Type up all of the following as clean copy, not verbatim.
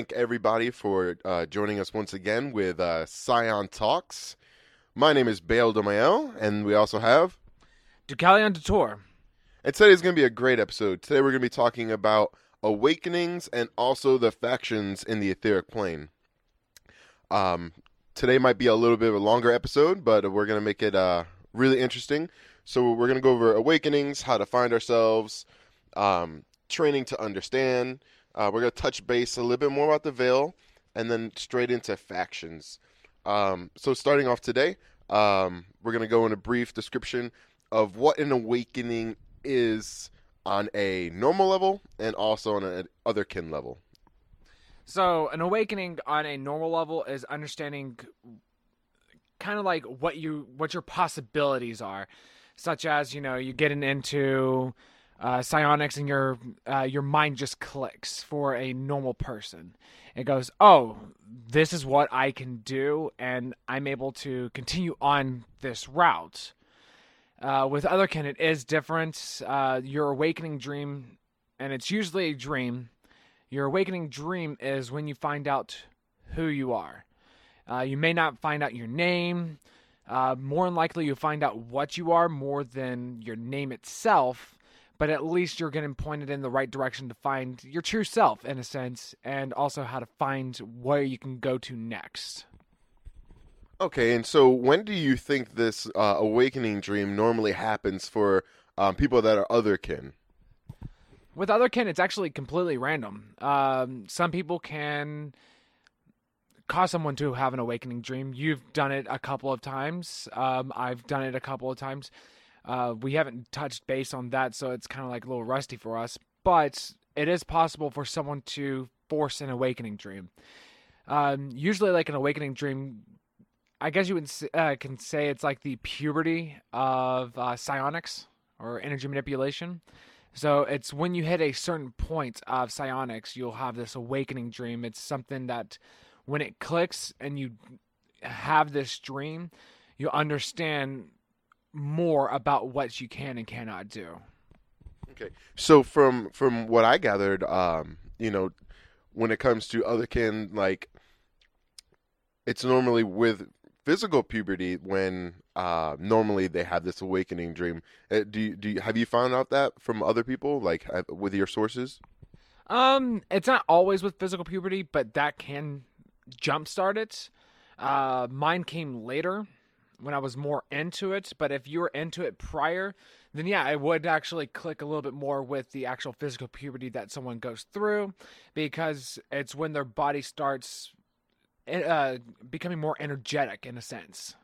thank everybody for joining us once again with Psion Talks. My name is Baal and we also have Deucalion Dator. And today's going to be a great episode. Today we're going to be talking about awakenings and also the factions in the etheric plane. Today might be a little bit of a longer episode, but we're going to make it really interesting. So we're going to go over awakenings, how to find ourselves, training to understand. We're going to touch base a little bit more about the veil, and then straight into factions. So starting off today, we're going to go in a brief description of what an awakening is on a normal level and also on an otherkin level. So an awakening on a normal level is understanding kind of like what your possibilities are, such as, you're getting into psionics and your mind just clicks for a normal person. It goes, oh, this is what I can do, and I'm able to continue on this route. With otherkin, it is different. Your awakening dream, and it's usually a dream. Your awakening dream is when you find out who you are. You may not find out your name. More than likely, you'll find out what you are more than your name itself. But at least you're getting pointed in the right direction to find your true self, in a sense, and also how to find where you can go to next. Okay, and so when do you think this awakening dream normally happens for people that are otherkin? With otherkin, it's actually completely random. Some people can cause someone to have an awakening dream. You've done it a couple of times. I've done it a couple of times. We haven't touched base on that, so it's kind of like a little rusty for us. But it is possible for someone to force an awakening dream. Usually, like an awakening dream, I guess you can say it's like the puberty of psionics or energy manipulation. So it's when you hit a certain point of psionics, you'll have this awakening dream. It's something that when it clicks and you have this dream, you understand more about what you can and cannot do. Okay, so from what I gathered, when it comes to otherkin, like it's normally with physical puberty when normally they have this awakening dream. Have you found out that from other people, like with your sources? It's not always with physical puberty, but that can jumpstart it. Mine came later when I was more into it, but if you were into it prior, then yeah, it would actually click a little bit more with the actual physical puberty that someone goes through, because it's when their body starts becoming more energetic in a sense.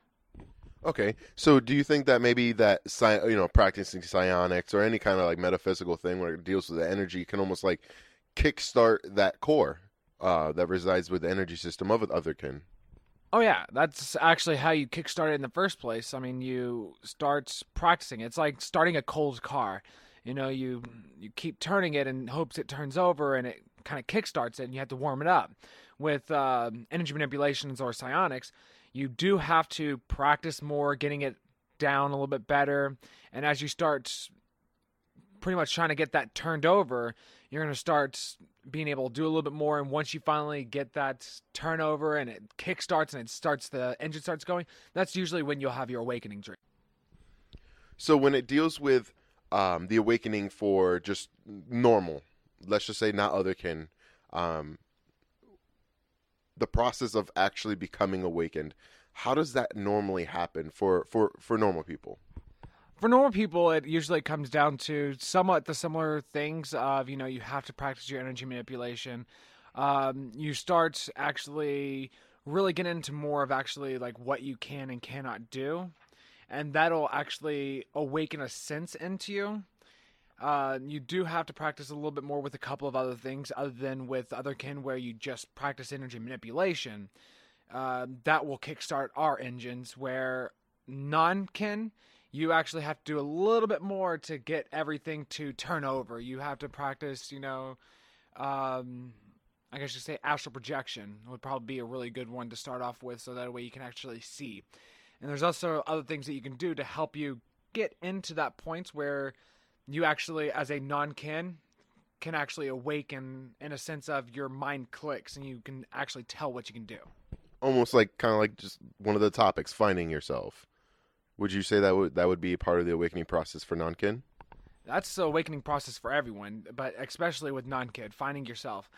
Okay, so do you think that maybe that practicing psionics or any kind of like metaphysical thing where it deals with the energy can almost like kickstart that core that resides with the energy system of otherkin? Oh yeah, that's actually how you kickstart it in the first place. I mean, you start practicing. It's like starting a cold car. You keep turning it in hopes it turns over, and it kind of kickstarts it, and you have to warm it up. With energy manipulations or psionics, you do have to practice more, getting it down a little bit better. And as you start pretty much trying to get that turned over, you're going to start being able to do a little bit more. And once you finally get that turnover and it kickstarts and the engine starts going, that's usually when you'll have your awakening dream. So when it deals with the awakening for just normal, let's just say not otherkin, the process of actually becoming awakened, how does that normally happen for normal people? For normal people, it usually comes down to somewhat the similar things of, you have to practice your energy manipulation. You start actually really get into more of actually like what you can and cannot do. And that'll actually awaken a sense into you. You do have to practice a little bit more with a couple of other things other than with otherkin where you just practice energy manipulation. That will kickstart our engines, where non-kin, you actually have to do a little bit more to get everything to turn over. You have to practice, I guess you say astral projection would probably be a really good one to start off with, so that way you can actually see. And there's also other things that you can do to help you get into that point where you actually, as a non-kin, can actually awaken in a sense of your mind clicks and you can actually tell what you can do. Almost like kind of like just one of the topics, finding yourself. Would you say that would be part of the awakening process for non-kin? That's the awakening process for everyone, but especially with non-kid, finding yourself.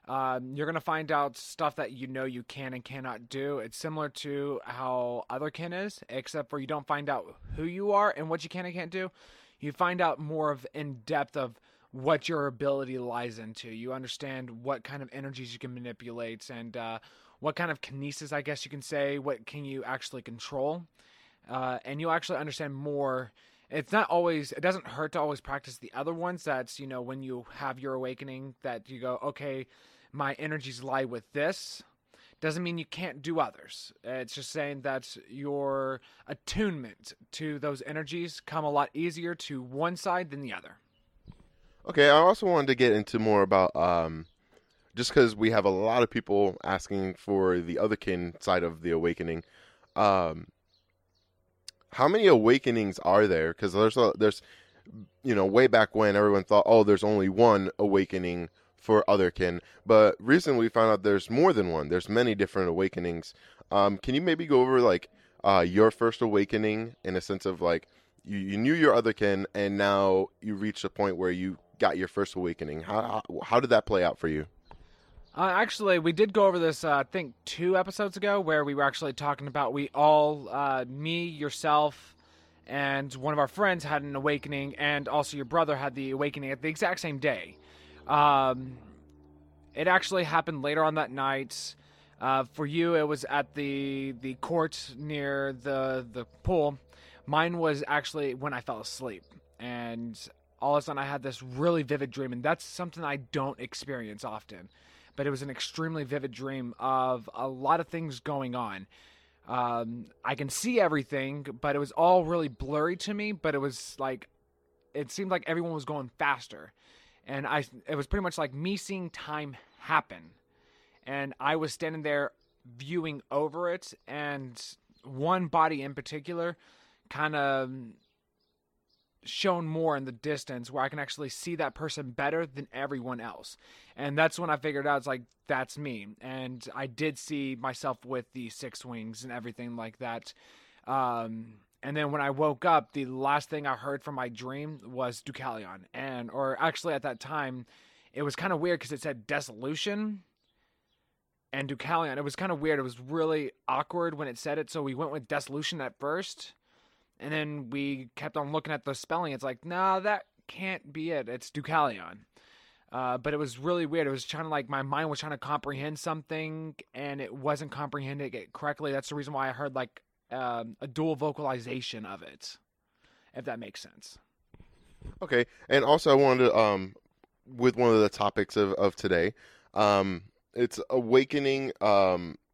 You're going to find out stuff that you know you can and cannot do. It's similar to how other kin is, except for you don't find out who you are and what you can and can't do. You find out more of in depth of what your ability lies into. You understand what kind of energies you can manipulate and what kind of kinesis, I guess you can say, what can you actually control. And you'll actually understand more. It's not always, it doesn't hurt to always practice the other ones. That's, when you have your awakening that you go, okay, my energies lie with this. Doesn't mean you can't do others. It's just saying that your attunement to those energies come a lot easier to one side than the other. Okay, I also wanted to get into more about just because we have a lot of people asking for the other kin side of the awakening. Um, how many awakenings are there? Because there's way back when everyone thought, oh, there's only one awakening for otherkin, but recently we found out there's more than one. There's many different awakenings. Can you maybe go over like your first awakening in a sense of like you knew your otherkin and now you reached a point where you got your first awakening? How did that play out for you? Actually, we did go over this, I think, 2 episodes ago, where we were actually talking about we all, me, yourself, and one of our friends had an awakening, and also your brother had the awakening at the exact same day. Um, it actually happened later on that night. For you, it was at the court near the pool. Mine was actually when I fell asleep, and all of a sudden I had this really vivid dream, and that's something I don't experience often. But it was an extremely vivid dream of a lot of things going on. I can see everything, but it was all really blurry to me. But it was like, it seemed like everyone was going faster, and it was pretty much like me seeing time happen, and I was standing there viewing over it, and one body in particular kind of shown more in the distance where I can actually see that person better than everyone else. And that's when I figured out it's like, that's me. And I did see myself with the 6 wings and everything like that. And then when I woke up, the last thing I heard from my dream was Deucalion. Or actually at that time, it was kind of weird because it said Dissolution and Deucalion. It was kind of weird. It was really awkward when it said it. So we went with Dissolution at first. And then we kept on looking at the spelling. It's like, nah, that can't be it. It's Deucalion. But it was really weird. It was trying to like, my mind was trying to comprehend something and it wasn't comprehending it correctly. That's the reason why I heard like a dual vocalization of it, if that makes sense. Okay, and also I wanted to with one of the topics of today, it's awakening.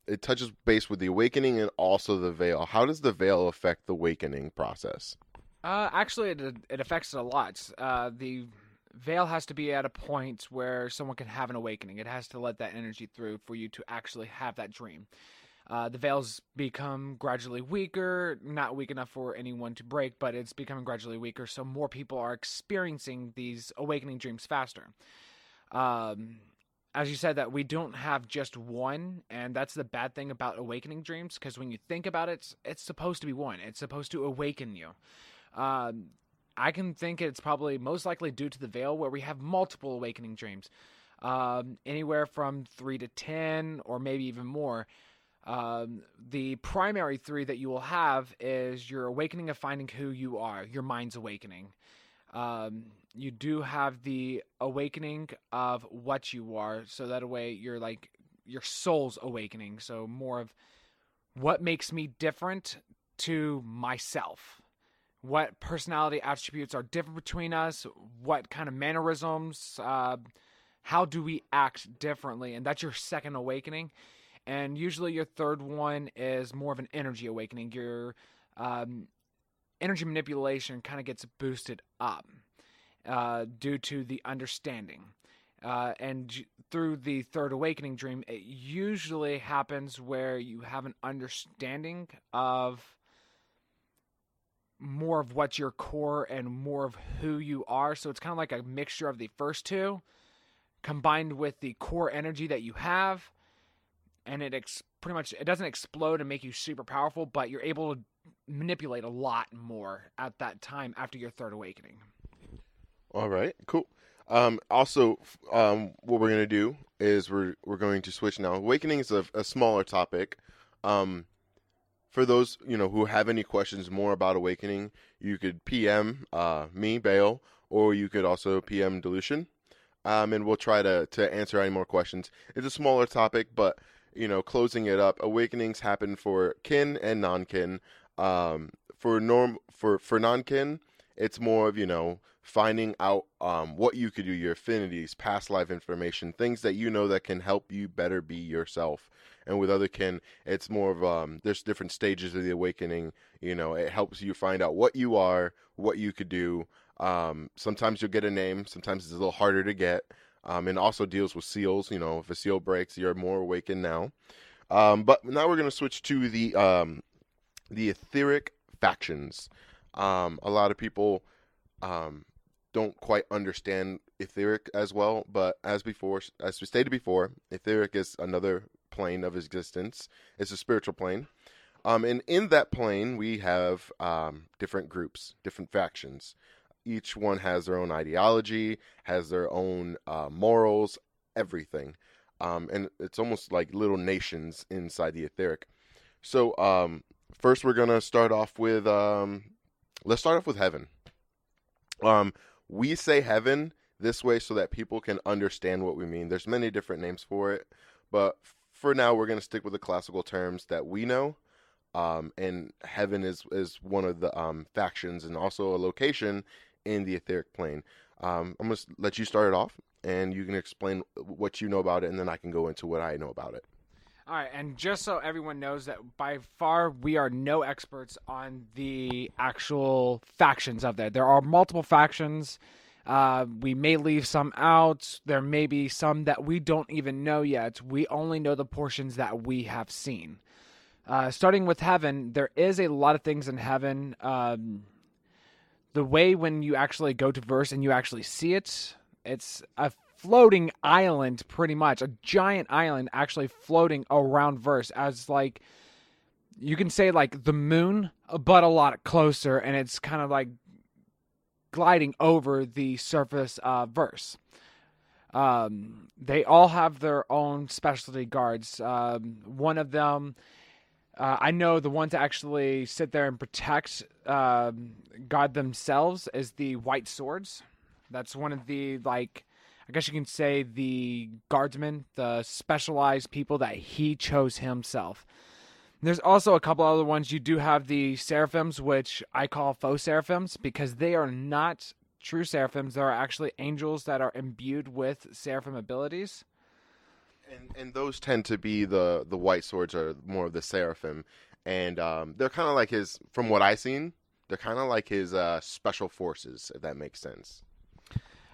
It touches base with the awakening and also the veil. How does the veil affect the awakening process? Actually, it affects it a lot. The veil has to be at a point where someone can have an awakening. It has to let that energy through for you to actually have that dream. The veils become gradually weaker, not weak enough for anyone to break, but it's becoming gradually weaker, so more people are experiencing these awakening dreams faster. As you said, that we don't have just one, and that's the bad thing about awakening dreams, because when you think about it, it's supposed to be one. It's supposed to awaken you. I can think it's probably most likely due to the veil, where we have multiple awakening dreams, anywhere from 3 to 10, or maybe even more. The primary 3 that you will have is your awakening of finding who you are, your mind's awakening. You do have the awakening of what you are, so that way you're like your soul's awakening. So more of what makes me different to myself. What personality attributes are different between us? What kind of mannerisms? How do we act differently? And that's your second awakening. And usually your third one is more of an energy awakening. Your energy manipulation kind of gets boosted up due to the understanding. And through the third awakening dream, it usually happens where you have an understanding of more of what's your core and more of who you are. So it's kind of like a mixture of the first two combined with the core energy that you have, and pretty much it doesn't explode and make you super powerful, but you're able to manipulate a lot more at that time after your third awakening. All right, cool. Also, what we're gonna do is we're going to switch now. Awakening is a smaller topic. For those who have any questions more about awakening, you could PM me, Baal, or you could also PM Delusion, and we'll try to answer any more questions. It's a smaller topic, but closing it up, awakenings happen for kin and non-kin. For non-kin, it's more of finding out what you could do, your affinities, past life information, things that that can help you better be yourself. And with other kin, it's more of there's different stages of the awakening. It helps you find out what you are, what you could do. Sometimes you'll get a name. Sometimes it's a little harder to get. And also deals with seals. If a seal breaks, you're more awakened now. But now we're going to switch to the etheric factions. A lot of people don't quite understand etheric as well, but as we stated before, etheric is another plane of existence. It's a spiritual plane. And in that plane, we have different groups, different factions. Each one has their own ideology, has their own morals, everything. And it's almost like little nations inside the etheric. So first we're going to start off with, let's start off with heaven. We say heaven this way so that people can understand what we mean. There's many different names for it, but for now we're going to stick with the classical terms that we know. And heaven is one of the factions and also a location in the etheric plane. I'm going to let you start it off, and you can explain what you know about it, and then I can go into what I know about it. All right, and just so everyone knows that by far we are no experts on the actual factions of that. There are multiple factions. We may leave some out. There may be some that we don't even know yet. We only know the portions that we have seen. Starting with heaven, there is a lot of things in heaven. The way when you actually go to verse and you actually see it, it's a floating island, pretty much. A giant island actually floating around verse as like, you can say like the moon, but a lot closer, and it's kind of like gliding over the surface of verse. They all have their own specialty guards. One of them, I know the one to actually sit there and protect God themselves is the White Swords. That's one of the, like, I guess you can say the guardsmen, the specialized people that he chose himself. There's also a couple other ones. You do have the seraphims, which I call faux seraphims, because they are not true seraphims. They are actually angels that are imbued with seraphim abilities. And those tend to be the white swords are more of the seraphim, and they're kind of like his. From what I've seen, they're kind of like his special forces, if that makes sense.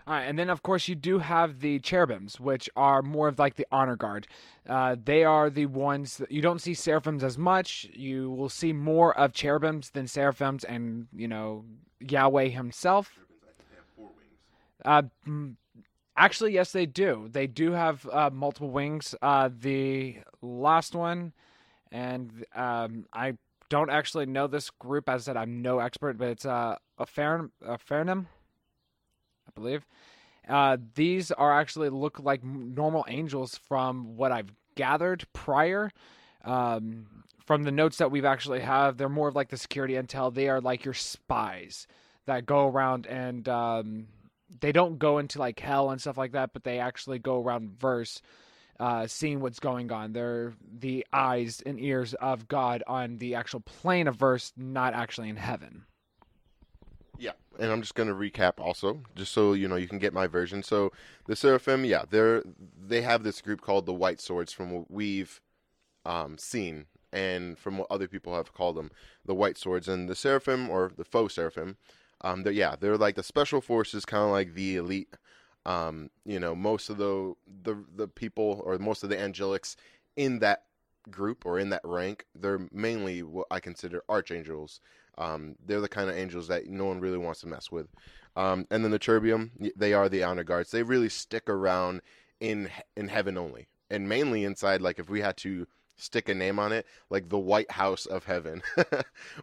All right, and then of course you do have the cherubims, which are more of like the honor guard. They are the ones that you don't see seraphims as much. You will see more of cherubims than seraphims, and Yahweh himself. They have 4 wings. Actually, yes, they do. They do have multiple wings. The last one, and I don't actually know this group. As I said, I'm no expert, but it's a Pharanim, I believe. These are actually look like normal angels from what I've gathered prior. From the notes that we've actually have, they're more of like the security intel. They are like your spies that go around and they don't go into like hell and stuff like that, but they actually go around verse, seeing what's going on. They're the eyes and ears of God on the actual plane of verse, not actually in heaven. Yeah, and I'm just going to recap also, just so you can get my version. So the seraphim, yeah, they have this group called the White Swords, from what we've seen, and from what other people have called them, the White Swords. And the seraphim, or the faux seraphim, they're like the special forces, kind of like the elite. Most of the people, or most of the angelics in that group or in that rank, they're mainly what I consider archangels. They're the kind of angels that no one really wants to mess with. And then the cherubim, they are the honor guards. They really stick around in heaven only, and mainly inside. Like if we had to stick a name on it, like the White House of Heaven,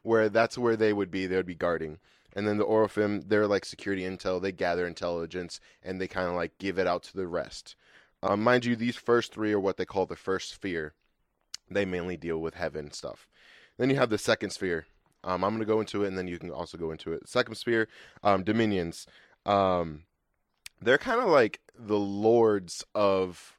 where that's where they would be. They would be guarding. And then the Oraphim, they're like security intel. They gather intelligence and they kind of like give it out to the rest. Mind you, these first three are what they call the first sphere. They mainly deal with heaven stuff. Then you have the second sphere. I'm going to go into it, and then you can also go into it. Second sphere, dominions. They're kind of like the lords of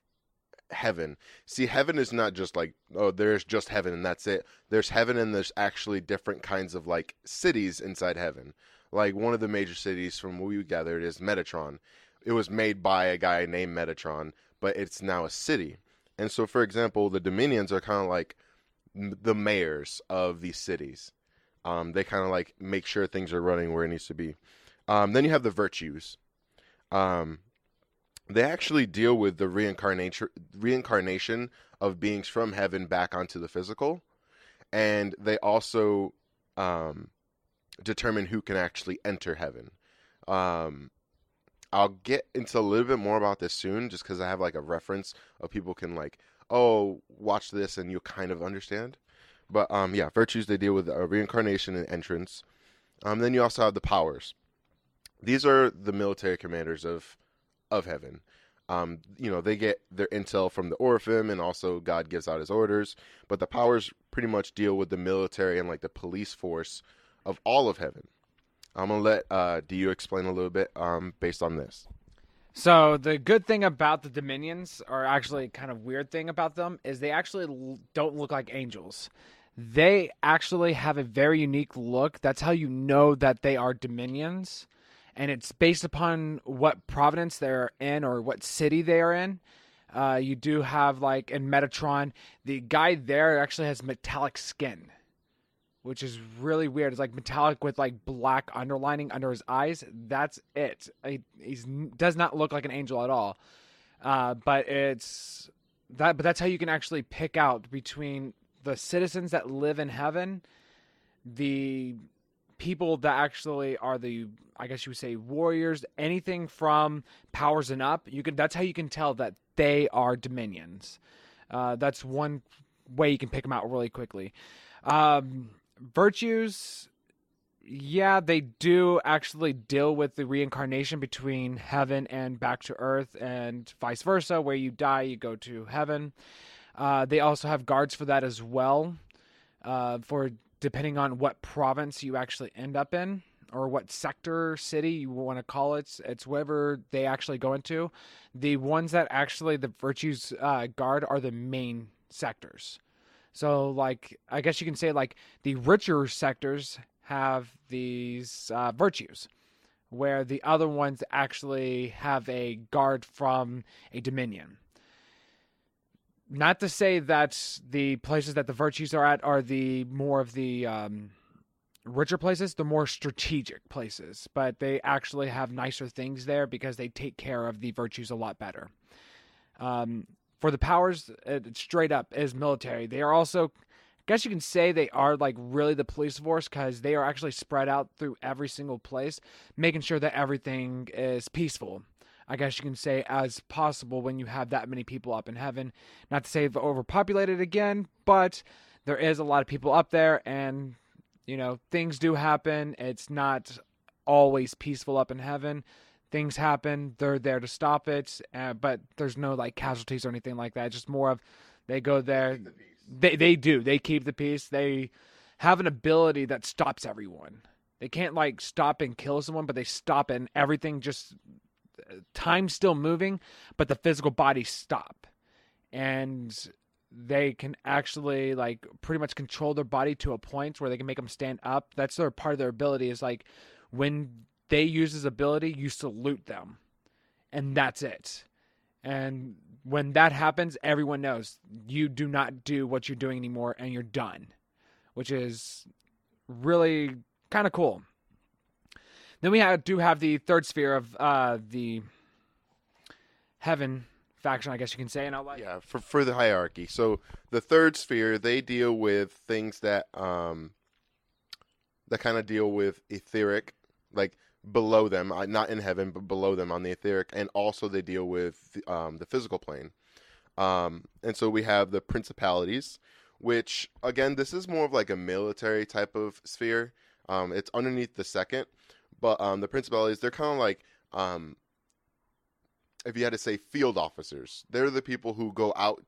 heaven. See, heaven is not just like, oh, there's just heaven and that's it. There's heaven and there's actually different kinds of like cities inside heaven. Like one of the major cities from what we gathered is Metatron. It was made by a guy named Metatron, but it's now a city. And so, for example, the dominions are kind of like the mayors of these cities. They kind of like make sure things are running where it needs to be. Then you have the virtues. They actually deal with the reincarnation of beings from heaven back onto the physical, and they also determine who can actually enter heaven. I'll get into a little bit more about this soon, just because I have like a reference of people can like, oh, watch this and you'll kind of understand. But yeah, virtues, they deal with reincarnation and entrance. Then you also have the powers. These are the military commanders of heaven. They get their intel from the Oraphim, and also God gives out his orders. But the powers pretty much deal with the military and like the police force of all of heaven. I'm gonna let DU explain a little bit based on this. So the good thing about the dominions, or actually kind of weird thing about them, is they actually don't look like angels. They actually have a very unique look. That's how you know that they are dominions. And it's based upon what province they're in or what city they are in. You do have, like, in Metatron, the guy there actually has metallic skin, which is really weird. It's like metallic with like black underlining under his eyes. That's it. He does not look like an angel at all. But that's how you can actually pick out between the citizens that live in heaven, the people that actually are the, I guess you would say, warriors, anything from powers and up. That's how you can tell that they are dominions. That's one way you can pick them out really quickly. Virtues, yeah, they do actually deal with the reincarnation between heaven and back to earth, and vice versa. Where you die, you go to heaven. They also have guards for that as well, for depending on what province you actually end up in, or what sector, city you want to call it. It's wherever they actually go into. The ones that actually the virtues guard are the main sectors. So, like, I guess you can say, like, the richer sectors have these virtues, where the other ones actually have a guard from a dominion. Not to say that the places that the virtues are at are the more of the richer places, the more strategic places, but they actually have nicer things there because they take care of the virtues a lot better. For the powers, it straight up is military. They are also, I guess you can say they are like really the police force, because they are actually spread out through every single place, making sure that everything is peaceful. I guess you can say as possible when you have that many people up in heaven. Not to say they've overpopulated again, but there is a lot of people up there, and things do happen. It's not always peaceful up in heaven. Things happen, they're there to stop it, but there's no like casualties or anything like that. It's just more of they go there, they keep the peace. They have an ability that stops everyone. They can't like stop and kill someone, but they stop and everything, just time's still moving, but the physical bodies stop, and they can actually like pretty much control their body to a point where they can make them stand up. That's their part of their ability, is like when they use his ability, you salute them, and that's it. And when that happens, everyone knows you do not do what you're doing anymore, and you're done, which is really kind of cool. Then we do have the third sphere of the heaven faction, I guess you can say, and I'll yeah, for the hierarchy. So the third sphere, they deal with things that that kind of deal with etheric, like below them, not in heaven, but below them on the etheric, and also they deal with the physical plane. And so we have the principalities, which again, this is more of like a military type of sphere. It's underneath the second, but the principalities, they're kind of like, if you had to say field officers, they're the people who go out,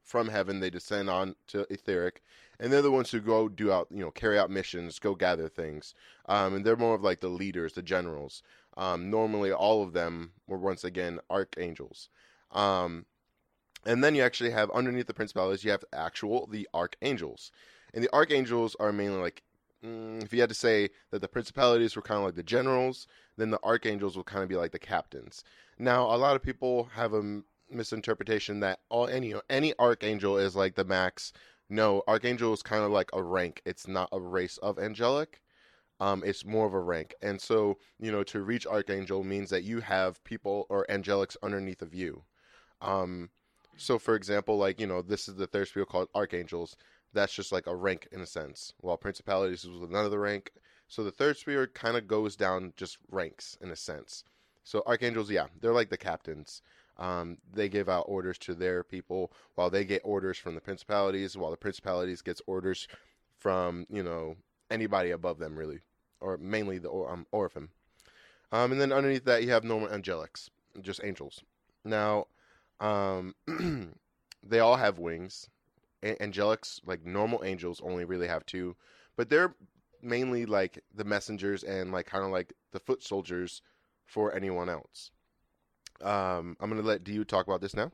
from heaven, they descend on to etheric, and they're the ones who go do out, carry out missions, go gather things. And they're more of like the leaders, the generals. Normally, all of them were once again archangels. And then you actually have underneath the principalities, you have the archangels. And the archangels are mainly like, if you had to say that the principalities were kind of like the generals, then the archangels will kind of be like the captains. Now, a lot of people have a misinterpretation that any archangel is like the max. No, archangel is kind of like a rank. It's not a race of angelic. It's more of a rank. And so, to reach archangel means that you have people or angelics underneath of you. So, for example, like, this is the third sphere called archangels. That's just like a rank in a sense. While principalities is another rank. So the third sphere kind of goes down just ranks in a sense. So archangels, yeah, they're like the captains. They give out orders to their people while they get orders from the principalities, while the principalities gets orders from, anybody above them really, or mainly the Orphan. And then underneath that you have normal angelics, just angels. Now, they all have wings. Angelics, like normal angels, only really have two, but they're mainly like the messengers and like kind of like the foot soldiers for anyone else. I'm gonna let Dio talk about this now.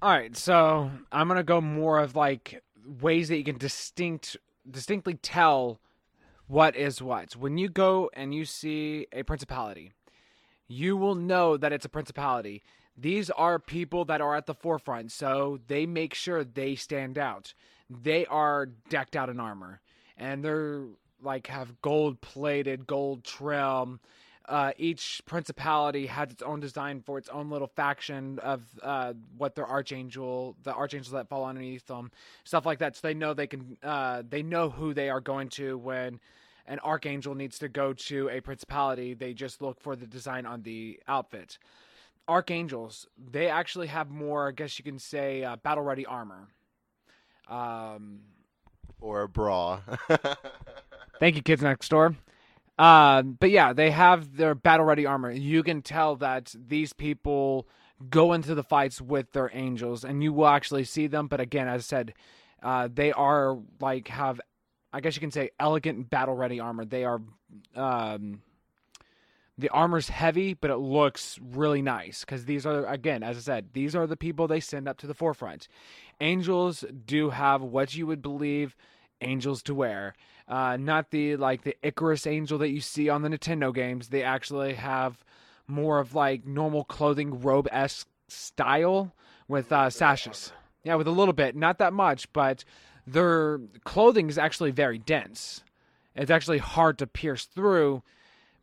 All right, so I'm gonna go more of like ways that you can distinctly tell what is what. When you go and you see a principality, you will know that it's a principality. These are people that are at the forefront, so they make sure they stand out. They are decked out in armor, and they're like have gold-plated, gold trim. Each principality has its own design for its own little faction of what the archangels that fall underneath them, stuff like that. So they know they know who they are going to when an archangel needs to go to a principality. They just look for the design on the outfit. Archangels, they actually have more, I guess you can say, battle ready armor. Or a bra. Thank you, kids next door. But yeah, they have their battle ready armor. You can tell that these people go into the fights with their angels, and you will actually see them. But again, as I said, they are like have, I guess you can say, elegant battle ready armor. They are. The armor's heavy, but it looks really nice because these are, again, as I said, these are the people they send up to the forefront. Angels do have what you would believe angels to wear. Not the Icarus angel that you see on the Nintendo games. They actually have more of like normal clothing robe-esque style with sashes. Yeah, with a little bit, not that much, but their clothing is actually very dense. It's actually hard to pierce through.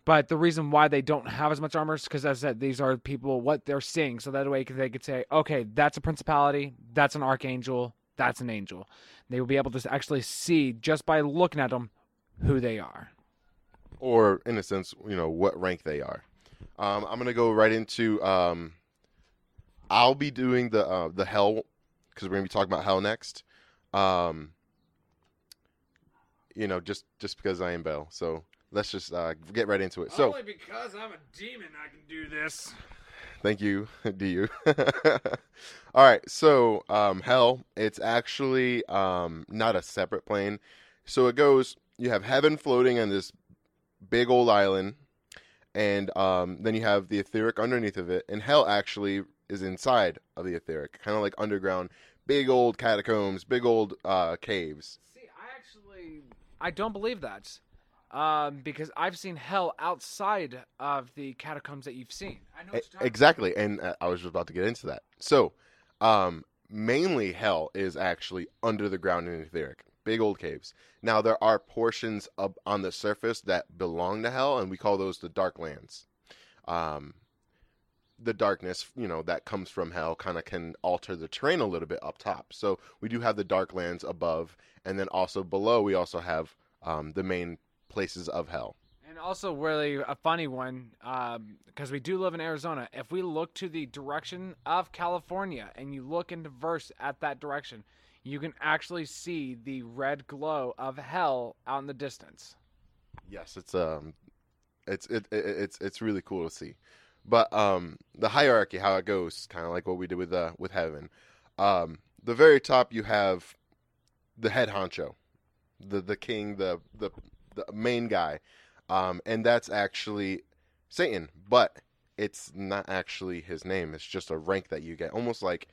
But the reason why they don't have as much armor is because, as I said, these are people, what they're seeing. So that way they could say, okay, that's a principality, that's an archangel, that's an angel. They will be able to actually see, just by looking at them, who they are. Or, in a sense, what rank they are. I'm going to go right into, I'll be doing the hell, because we're going to be talking about hell next. Just because I am Bell, so... Let's just get right into it. So, only because I'm a demon I can do this. Thank you. Do you? All right. So, hell, it's actually not a separate plane. So it goes, you have heaven floating on this big old island, and then you have the etheric underneath of it, and hell actually is inside of the etheric, kind of like underground, big old catacombs, big old caves. See, I don't believe that. Because I've seen hell outside of the catacombs that you've seen. I know what you're exactly, and I was just about to get into that. So, mainly hell is actually under the ground in etheric, big old caves. Now, there are portions up on the surface that belong to hell, and we call those the dark lands. The darkness, that comes from hell kind of can alter the terrain a little bit up top. So we do have the dark lands above, and then also below we also have the main places of hell. And also, really a funny one, because we do live in Arizona. If we look to the direction of California and you look into verse at that direction, you can actually see the red glow of hell out in the distance. Yes, it's really cool to see. But the hierarchy, how it goes, kind of like what we did with heaven. The very top, you have the head honcho, the king, the main guy, and that's actually Satan. But it's not actually his name. It's just a rank that you get, almost like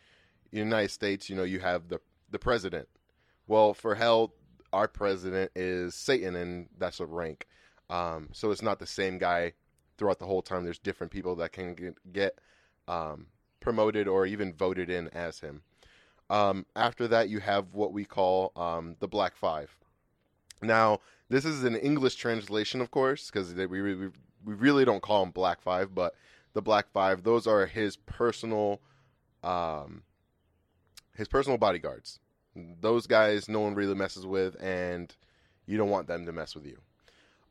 United States. You have the president. Well, for hell, our president is Satan, and that's a rank. So it's not the same guy throughout the whole time. There's different people that can get promoted or even voted in as him. After that, you have what we call the Black Five. Now, this is an English translation, of course, because we really don't call him Black Five, but the Black Five, those are his personal bodyguards. Those guys no one really messes with, and you don't want them to mess with you.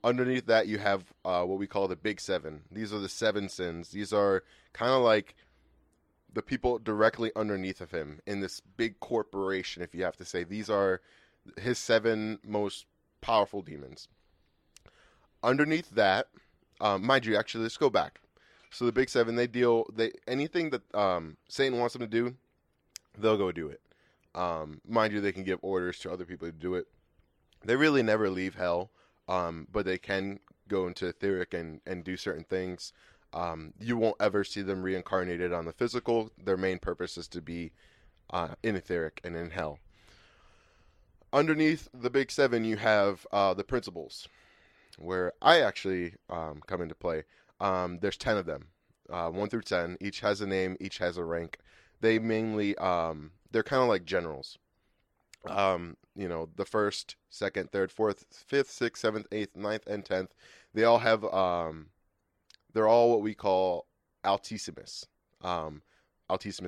Underneath that, you have what we call the Big Seven. These are the seven sins. These are kind of like the people directly underneath of him in this big corporation, if you have to say. These are his seven most powerful demons. Underneath that, mind you, actually, let's go back. So the Big Seven, anything that Satan wants them to do, they'll go do it. Mind you, they can give orders to other people to do it. They really never leave hell, but they can go into etheric and do certain things. You won't ever see them reincarnated on the physical. Their main purpose is to be in etheric and in hell. Underneath the Big Seven, you have the principles, where I actually come into play. There's 10 of them, 1 through 10. Each has a name, each has a rank. They mainly, they're kind of like generals. The first, second, third, fourth, fifth, sixth, seventh, eighth, ninth, and 10th. They all have, they're all what we call altissimus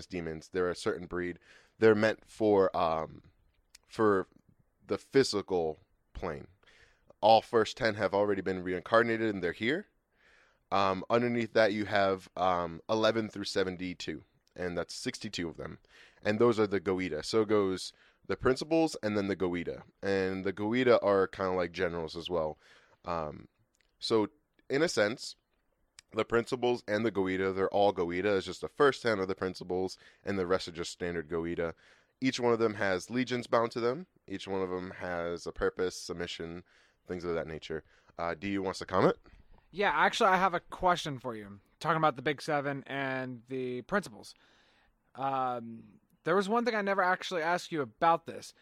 demons. They're a certain breed. They're meant for the physical plane. All first 10 have already been reincarnated, and they're here. Underneath that, you have 11 through 72, and that's 62 of them. And those are the Goetia. So it goes the principles and then the Goetia. And the Goetia are kind of like generals as well. So in a sense, the principles and the Goetia, they're all Goetia. It's just the first 10 are the principles, and the rest are just standard Goetia. Each one of them has legions bound to them. Each one of them has a purpose, a mission, things of that nature. Do you want to comment? Yeah, actually, I have a question for you. Talking about the Big Seven and the principles. There was one thing I never actually asked you about this.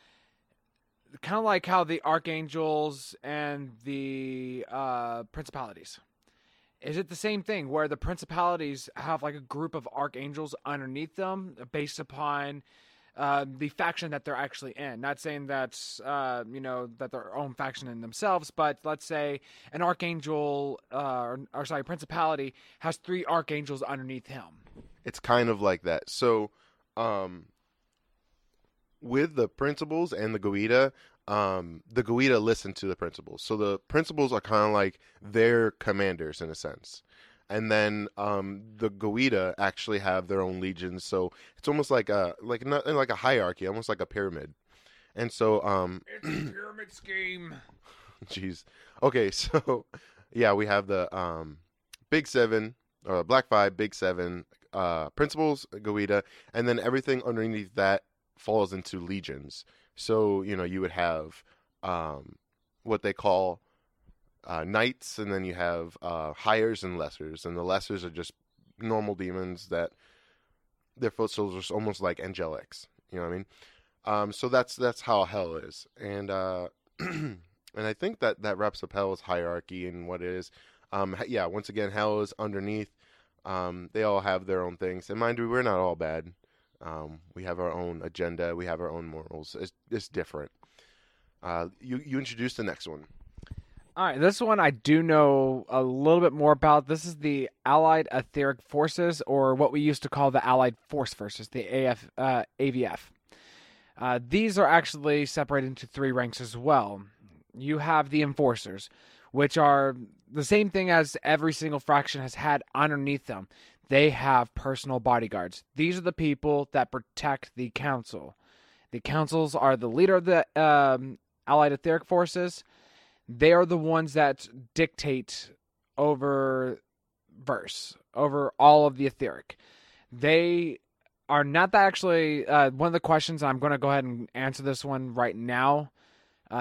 Kind of like how the archangels and the principalities. Is it the same thing where the principalities have like a group of archangels underneath them based upon the faction that they're actually in? Not saying that's that their own faction in themselves, but let's say an archangel principality has 3 archangels underneath him. It's kind of like that. So with the principles and the Goetia listen to the principles. So the principles are kind of like their commanders in a sense. And then the Goetia actually have their own legions. So it's almost like a hierarchy, almost like a pyramid. And so it's a pyramid scheme. Jeez. Okay, so yeah, we have the Big Seven or Black Five, Big Seven, principles, Goetia, and then everything underneath that falls into legions. So, you would have what they call knights, and then you have higher and lessers. And the lessers are just normal demons that their foot soldiers are almost like angelics. You know what I mean? So that's how hell is. And and I think that wraps up hell's hierarchy and what it is. Yeah, once again, hell is underneath. They all have their own things. And mind you, we're not all bad. We have our own agenda. We have our own morals. It's different. You introduce the next one. All right, this one I do know a little bit more about. This is the Allied Etheric Forces, or what we used to call the Allied Force Forces, the AVF. These are actually separated into 3 ranks as well. you have the enforcers, which are the same thing as every single faction has had underneath them. They have personal bodyguards. These are the people that protect the council. The councils are the leader of the allied etheric forces. They are the ones that dictate over verse, over all of the etheric. They are not that actually one of the questions. I'm going to go ahead and answer this one right now.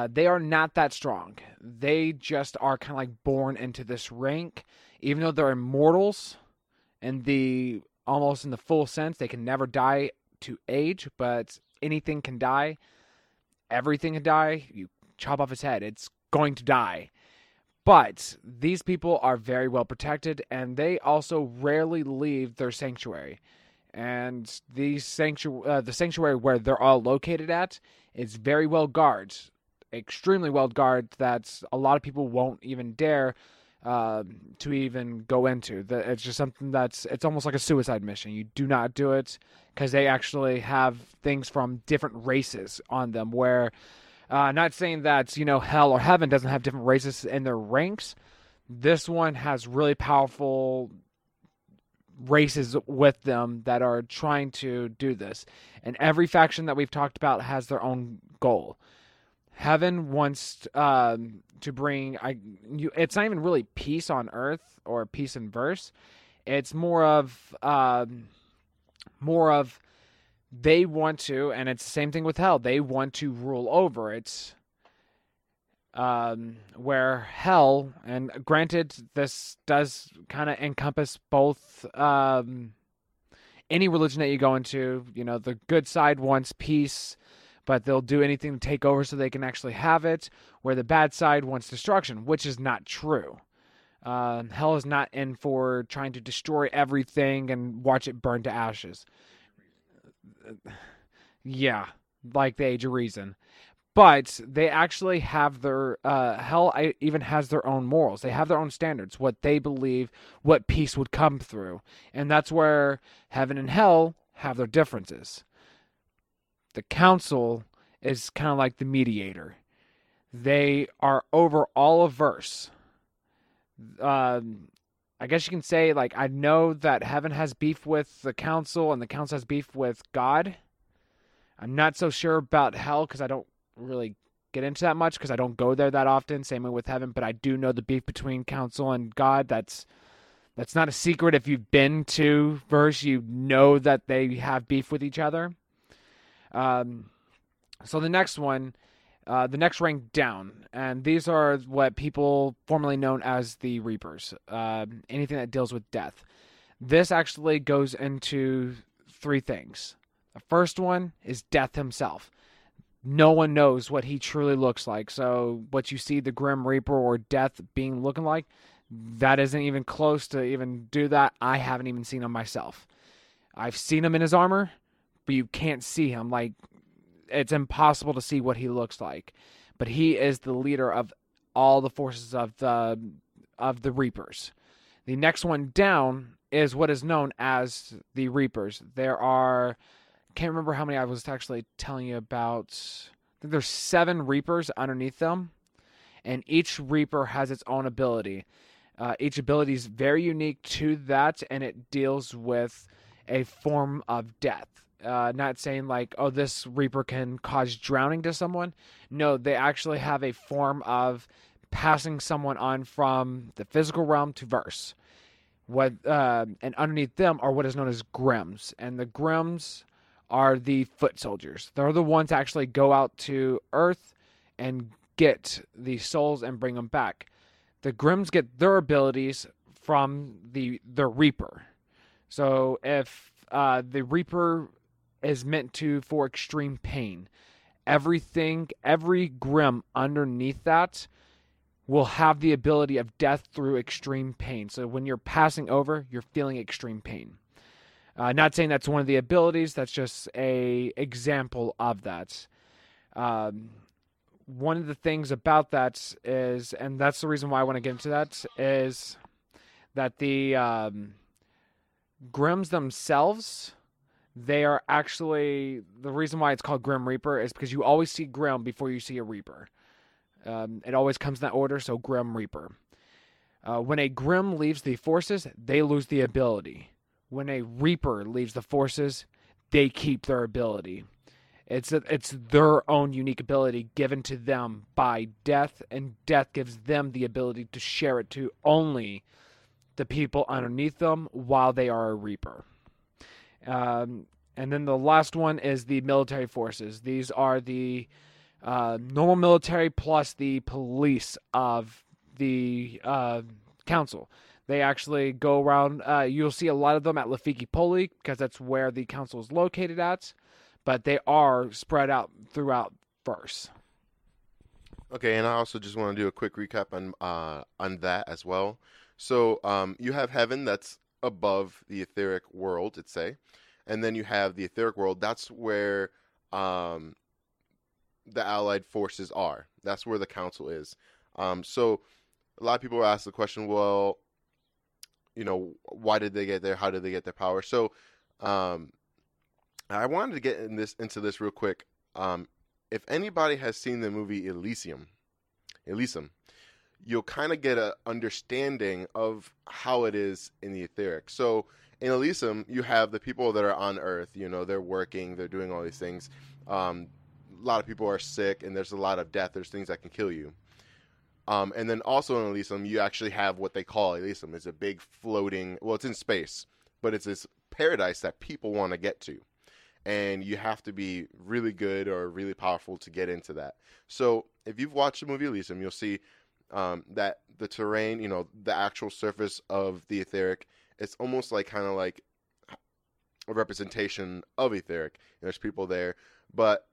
They are not that strong. They just are kind of like born into this rank, even though they're immortals in the almost in the full sense. They can never die to age, but anything can die. Everything can die. You chop off its head, it's going to die. But these people are very well protected, and they also rarely leave their sanctuary. And the sanctuary where they're all located at is very well guarded, extremely well guarded. That a lot of people won't even dare to even go into. It's just something it's almost like a suicide mission. You do not do it because they actually have things from different races on them. Where, not saying that hell or heaven doesn't have different races in their ranks. This one has really powerful races with them that are trying to do this. And every faction that we've talked about has their own goal. Heaven wants to bring it's not even really peace on earth or peace in verse. It's more of they want to, and it's the same thing with hell. They want to rule over it. Where hell, and granted, this does kind of encompass both any religion that you go into. The good side wants peace, but they'll do anything to take over so they can actually have it, where the bad side wants destruction, which is not true. Hell is not in for trying to destroy everything and watch it burn to ashes. Yeah, like the Age of Reason. But they actually have their hell even has their own morals. They have their own standards, what they believe, what peace would come through. And that's where heaven and hell have their differences. The council is kind of like the mediator. They are over all of verse. I guess you can say, like, I know that heaven has beef with the council and the council has beef with God. I'm not so sure about hell because I don't really get into that much because I don't go there that often. Same way with heaven, but I do know the beef between council and God. That's not a secret. If you've been to verse, you know that they have beef with each other. So the next one, the next rank down, and these are what people formerly known as the Reapers. Anything that deals with death. This actually goes into three things. The first one is death himself. No one knows what he truly looks like. So what you see the Grim Reaper or Death being looking like, that isn't even close to even do that. I haven't even seen him myself. I've seen him in his armor, but you can't see him. Like, it's impossible to see what he looks like. But he is the leader of all the forces of the Reapers. The next one down is what is known as the Reapers. There are, can't remember how many I was actually telling you about. I think there's 7 Reapers underneath them, and each Reaper has its own ability. Each ability is very unique to that, and it deals with a form of death. Not saying like, oh, this Reaper can cause drowning to someone. No, they actually have a form of passing someone on from the physical realm to verse. And underneath them are what is known as Grims, and the Grims are the foot soldiers. They're the ones that actually go out to Earth and get the souls and bring them back. The Grims get their abilities from the Reaper. So if the Reaper is meant for extreme pain, every Grim underneath that will have the ability of death through extreme pain. So when you're passing over, you're feeling extreme pain. Not saying that's one of the abilities, that's just a example of that. One of the things about that is, and that's the reason why I want to get into that, is that the Grims themselves, they are actually, the reason why it's called Grim Reaper is because you always see Grim before you see a Reaper. It always comes in that order, so Grim Reaper. When a Grim leaves the forces, they lose the ability. When a Reaper leaves the forces, they keep their ability. It's their own unique ability given to them by death, and death gives them the ability to share it to only the people underneath them while they are a Reaper. And then the last one is the military forces. These are the normal military plus the police of the council. They actually go around. You'll see a lot of them at Lafiki Poli because that's where the council is located at. But they are spread out throughout verse. Okay, and I also just want to do a quick recap on that as well. So you have heaven that's above the etheric world, let's say, and then you have the etheric world. That's where the allied forces are. That's where the council is. So a lot of people ask the question, well, why did they get there? How did they get their power? So I wanted to get into this real quick. If anybody has seen the movie Elysium, you'll kind of get an understanding of how it is in the etheric. So in Elysium, you have the people that are on Earth. They're working, they're doing all these things. A lot of people are sick, and there's a lot of death. There's things that can kill you. And then also in Elysium, you actually have what they call Elysium. It's a big floating, well, it's in space, but it's this paradise that people want to get to. And you have to be really good or really powerful to get into that. So if you've watched the movie Elysium, you'll see that the terrain, the actual surface of the etheric, it's almost like kind of like a representation of etheric. There's people there, but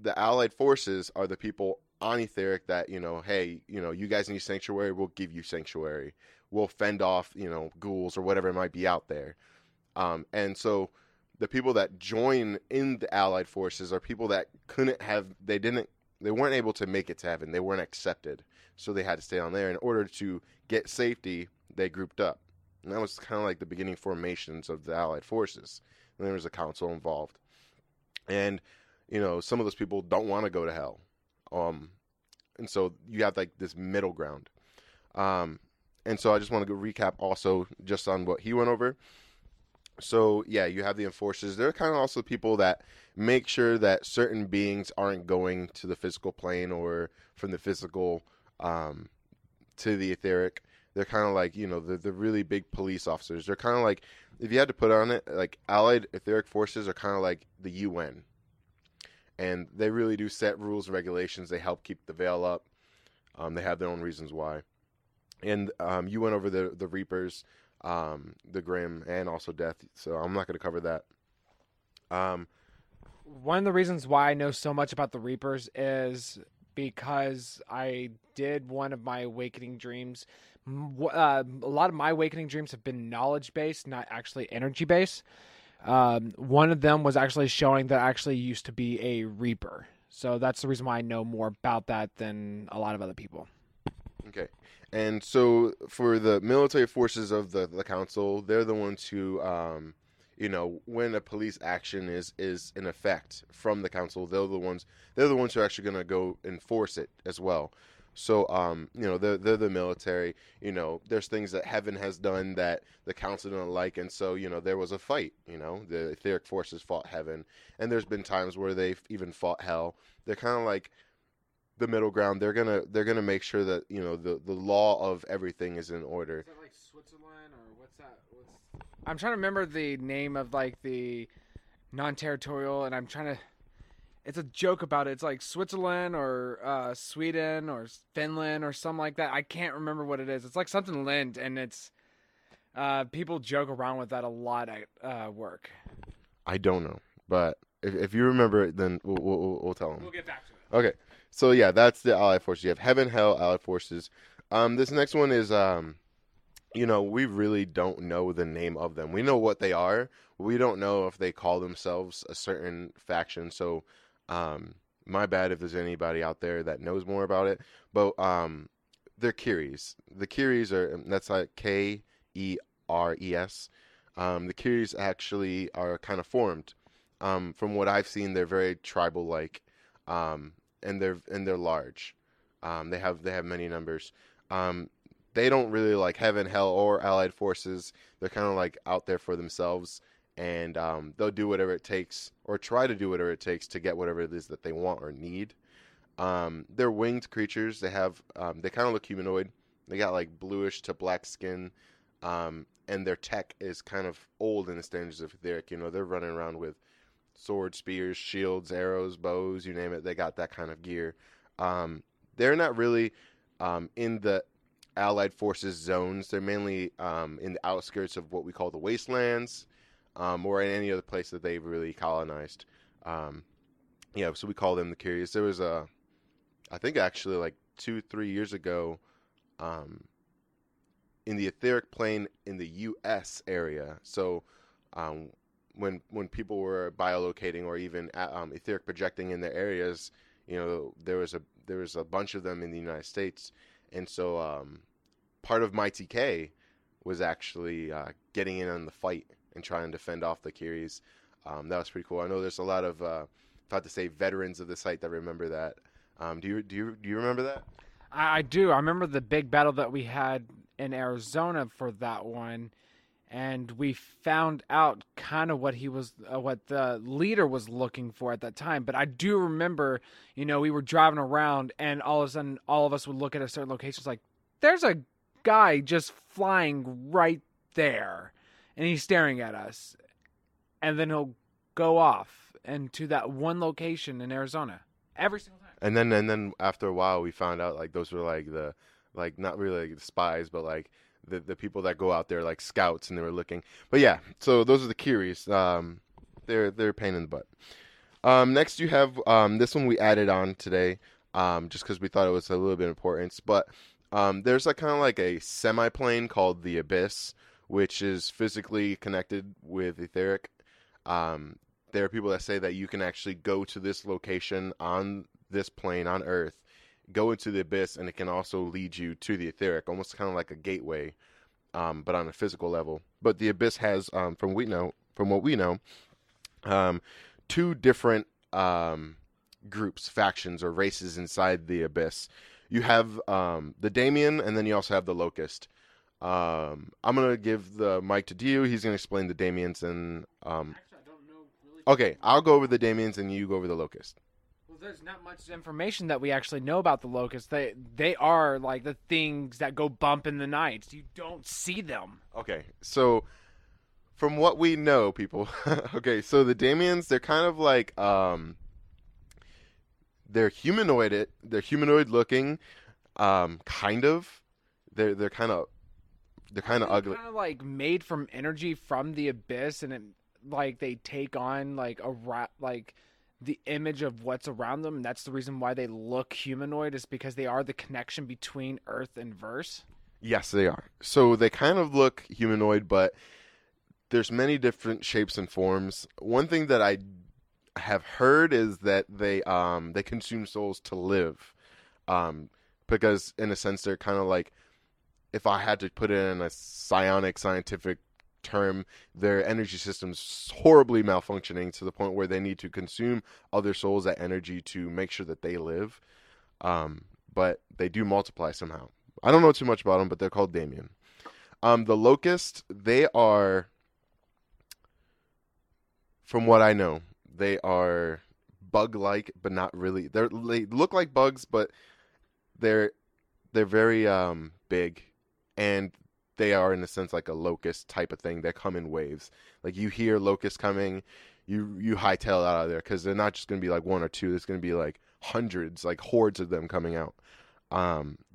the allied forces are the people on etheric that, hey, you guys need sanctuary, we'll give you sanctuary. We'll fend off, ghouls or whatever it might be out there. And so the people that join in the allied forces are people that they weren't able to make it to heaven. They weren't accepted. So they had to stay on there. In order to get safety, they grouped up. And that was kind of like the beginning formations of the allied forces. And there was a council involved. And, some of those people don't want to go to hell. And so you have like this middle ground. And so I just want to go recap also just on what he went over. So yeah, you have the enforcers. They're kind of also people that make sure that certain beings aren't going to the physical plane or from the physical to the etheric. They're kind of like, the really big police officers. They're kind of like, if you had to put on it, like allied etheric forces are kind of like the UN. And they really do set rules and regulations. They help keep the veil up. They have their own reasons why. And you went over the Reapers, the Grim, and also Death. So I'm not going to cover that. One of the reasons why I know so much about the Reapers is because I did one of my awakening dreams. A lot of my awakening dreams have been knowledge-based, not actually energy-based. One of them was actually showing that I actually used to be a Reaper. So that's the reason why I know more about that than a lot of other people. Okay. And so for the military forces of the council, they're the ones who, when a police action is in effect from the council, they're the ones who are actually going to go enforce it as well. So, they're the military. There's things that heaven has done that the council didn't like, and so there was a fight. The etheric forces fought heaven, and there's been times where they've even fought hell. They're kind of like the middle ground. They're gonna make sure that the law of everything is in order. Is that like Switzerland or what's that? I'm trying to remember the name of like the non-territorial, and I'm trying to. It's a joke about it. It's like Switzerland or Sweden or Finland or something like that. I can't remember what it is. It's like something Lind, and it's people joke around with that a lot at work. I don't know, but if you remember it, then we'll tell them. We'll get back to it. Okay, so yeah, that's the allied forces. You have heaven, hell, allied forces. This next one is we really don't know the name of them. We know what they are. We don't know if they call themselves a certain faction. So. My bad if there's anybody out there that knows more about it, but they're Kiris. The Kiris that's like Keres. The Kiris actually are kind of formed. From what I've seen, they're very tribal-like, and they're large. They have many numbers. They don't really like heaven, hell, or allied forces. They're kind of like out there for themselves, and they'll do whatever it takes, or try to do whatever it takes to get whatever it is that they want or need. They're winged creatures. They kind of look humanoid. They got like bluish to black skin, and their tech is kind of old in the standards of Etheric. They're running around with swords, spears, shields, arrows, bows, you name it. They got that kind of gear. They're not really in the Allied forces zones. They're mainly in the outskirts of what we call the wastelands, or in any other place that they've really colonized. So we call them the Curious. There was I think actually like 2-3 years ago, in the etheric plane in the U.S. area. So when people were biolocating or even etheric projecting in their areas, there was a bunch of them in the United States, and so part of my TK was actually getting in on the fight and trying to fend off the Curies. That was pretty cool. I know there's a lot of if I had to say veterans of the site that remember that. Do you remember that? I do. I remember the big battle that we had in Arizona for that one, and we found out kind of what what the leader was looking for at that time. But I do remember, we were driving around, and all of a sudden, all of us would look at a certain location. It's like, there's a guy just flying right there, and he's staring at us, and then he'll go off into that one location in Arizona every single time. And then after a while, we found out like those were like not really like the spies, but like the people that go out there like scouts, and they were looking. But yeah, so those are the Curies. They're a pain in the butt. Next you have this one we added on today, just because we thought it was a little bit important. But there's like kind of like a semi-plane called the Abyss, which is physically connected with Etheric. There are people that say that you can actually go to this location on this plane on Earth, go into the Abyss, and it can also lead you to the Etheric, almost kind of like a gateway, but on a physical level. But the Abyss has, from what we know, two different groups, factions, or races inside the Abyss. You have the Damien, and then you also have the Locust. I'm gonna give the mic to Dio. He's gonna explain the Damians, and Actually, I don't know really. okay, I'll go over the Damians, and you go over the Locust. Well, there's not much information that we actually know about the locusts. They are like the things that go bump in the night. You don't see them. Okay, so from what we know, people. Okay, so the Damians, they're kind of like they're humanoid. They're humanoid looking, kind of. They're kind of ugly. Kind of like made from energy from the abyss, and like they take on like like the image of what's around them, and that's the reason why they look humanoid, is because they are the connection between Earth and Verse. Yes, they are. So they kind of look humanoid, but there's many different shapes and forms. One thing that I have heard is that they consume souls to live, because in a sense they're kind of like, if I had to put it in a psionic scientific term, their energy system's horribly malfunctioning to the point where they need to consume other souls' that energy to make sure that they live. But they do multiply somehow. I don't know too much about them, but they're called Damien. The Locust, they are, from what I know, they are bug-like, but not really. They look like bugs, but they're very big, and they are, in a sense, like a locust type of thing. They come in waves. Like, you hear locusts coming, you hightail out of there, because they're not just going to be like one or two. There's going to be like hundreds, like hordes of them coming out.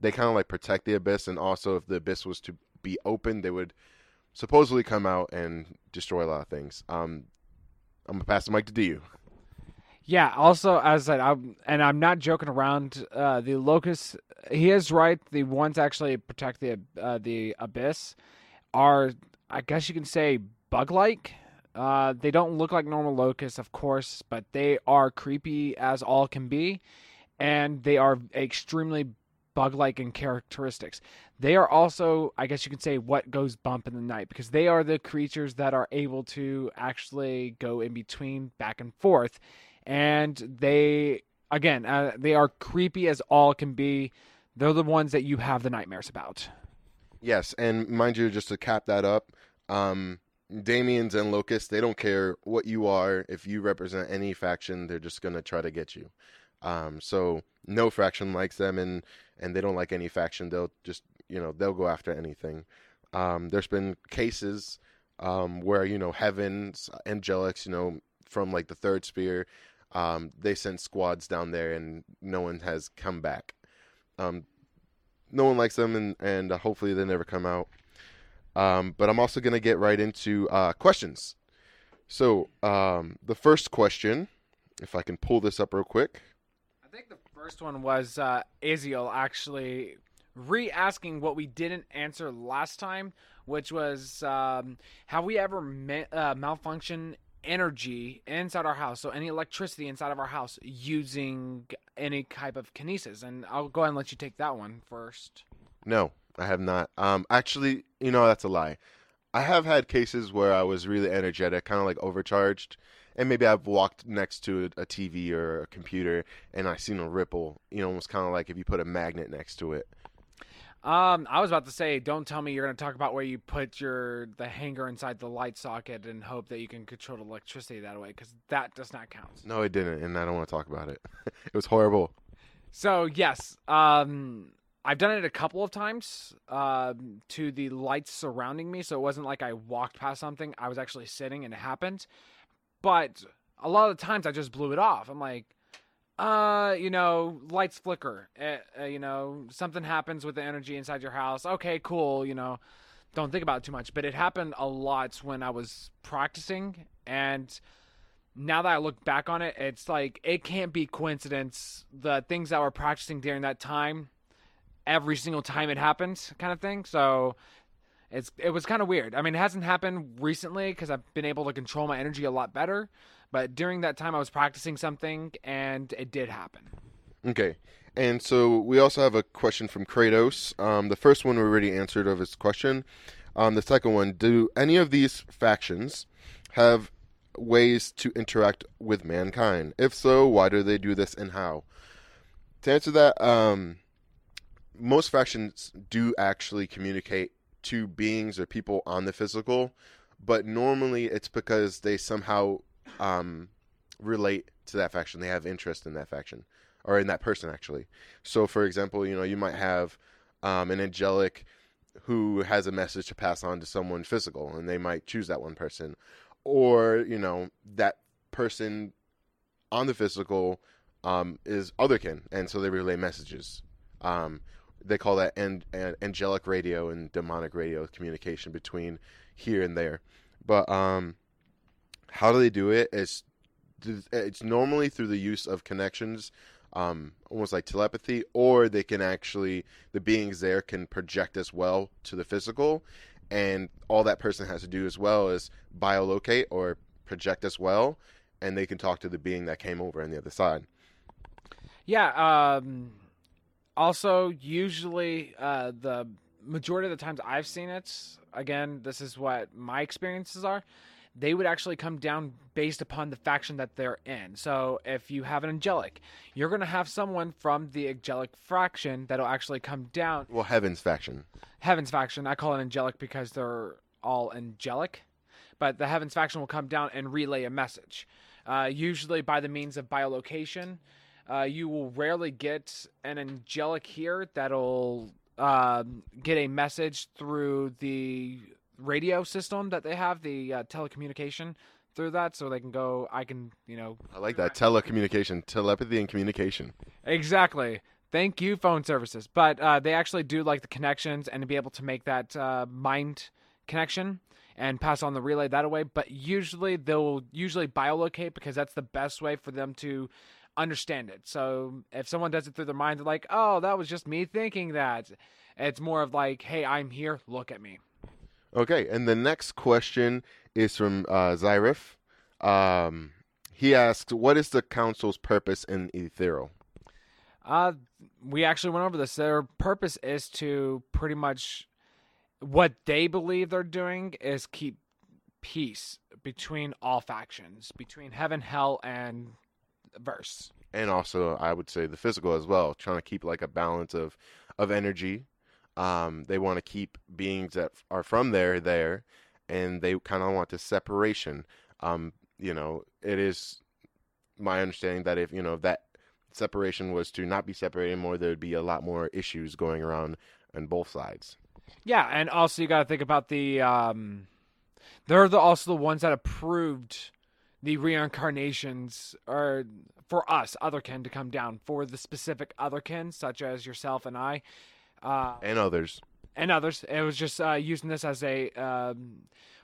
They kind of like protect the Abyss, and also if the Abyss was to be open, they would supposedly come out and destroy a lot of things. I'm going to pass the mic to you. Yeah, also, as I said, I'm not joking around, the Locust, he is right, the ones actually protect the Abyss are, I guess you can say, bug-like. They don't look like normal locusts, of course, but they are creepy as all can be, and they are extremely bug-like in characteristics. They are also, I guess you could say, what goes bump in the night, because they are the creatures that are able to actually go in between, back and forth, and they Again, they are creepy as all can be. They're the ones that you have the nightmares about. Yes, and mind you, just to cap that up, Damians and Locusts, they don't care what you are. If you represent any faction, they're just gonna try to get you. So no faction likes them, and they don't like any faction. They'll just they'll go after anything. There's been cases where heavens, angelics, from like the third sphere, they sent squads down there, and no one has come back. Um, no one likes them, and hopefully they never come out. But I'm also gonna get right into questions. So the first question, if I can pull this up real quick. I think the first one was Aziel actually re-asking what we didn't answer last time, which was have we ever malfunction energy inside our house, so any electricity inside of our house using any type of kinesis? And I'll go ahead and let you take that one first. No, I have not. Actually, that's a lie. I have had cases where I was really energetic, kind of like overcharged, and maybe I've walked next to a TV or a computer and I seen a ripple. Almost kind of like if you put a magnet next to it. I was about to say, don't tell me you're going to talk about where you put the hanger inside the light socket and hope that you can control the electricity that way, because that does not count. No, it didn't, and I don't want to talk about it. It was horrible. So yes, I've done it a couple of times to the lights surrounding me, so it wasn't like I walked past something. I was actually sitting and it happened. But a lot of the times I just blew it off. I'm like, lights flicker. Something happens with the energy inside your house. Okay, cool, don't think about it too much. But it happened a lot when I was practicing, and now that I look back on it, it's like it can't be coincidence. The things that we're practicing during that time, every single time it happens, kind of thing. So it was kind of weird. I mean, it hasn't happened recently because I've been able to control my energy a lot better. But during that time, I was practicing something, and it did happen. Okay. And so we also have a question from Kratos. The first one we already answered of his question. The second one, do any of these factions have ways to interact with mankind? If so, why do they do this and how? To answer that, most factions do actually communicate to beings or people on the physical, but normally it's because they somehow relate to that faction. They have interest in that faction or in that person, actually. So, for example, you might have an angelic who has a message to pass on to someone physical, and they might choose that one person. Or, that person on the physical is otherkin, and so they relay messages. They call that angelic radio and demonic radio communication between here and there. But how do they do it? It's normally through the use of connections, almost like telepathy, or they can actually, the beings there can project as well to the physical, and all that person has to do as well is biolocate or project as well, and they can talk to the being that came over on the other side. Yeah. Also, usually, the majority of the times I've seen it, again, this is what my experiences are, they would actually come down based upon the faction that they're in. So if you have an angelic, you're going to have someone from the angelic faction that'll actually come down. Well, Heaven's faction. Heaven's faction. I call it angelic because they're all angelic. But the Heaven's faction will come down and relay a message, usually by the means of biolocation. You will rarely get an angelic here that'll get a message through the radio system that they have, the telecommunication through that, so they can go, I like that. Telecommunication, telepathy and communication. Exactly. Thank you, phone services. But they actually do like the connections and to be able to make that mind connection and pass on the relay that way. But usually they'll biolocate because that's the best way for them to understand it. So if someone does it through their mind, they're like, oh, that was just me thinking that. It's more of like, hey, I'm here, look at me. Okay, and the next question is from Zyrif. He asks, what is the council's purpose in Ethereal? We actually went over this. Their purpose is to pretty much, what they believe they're doing is keep peace between all factions, between heaven, hell, and verse. And also, I would say the physical as well, trying to keep like a balance of energy. They want to keep beings that are from there, and they kind of want this separation. It is my understanding that if that separation was to not be separated anymore, there would be a lot more issues going around on both sides. Yeah, and also you got to think about they're also the ones that approved the reincarnations, or for us otherkin to come down for the specific otherkin, such as yourself and I, And others. and others. It was just using this as a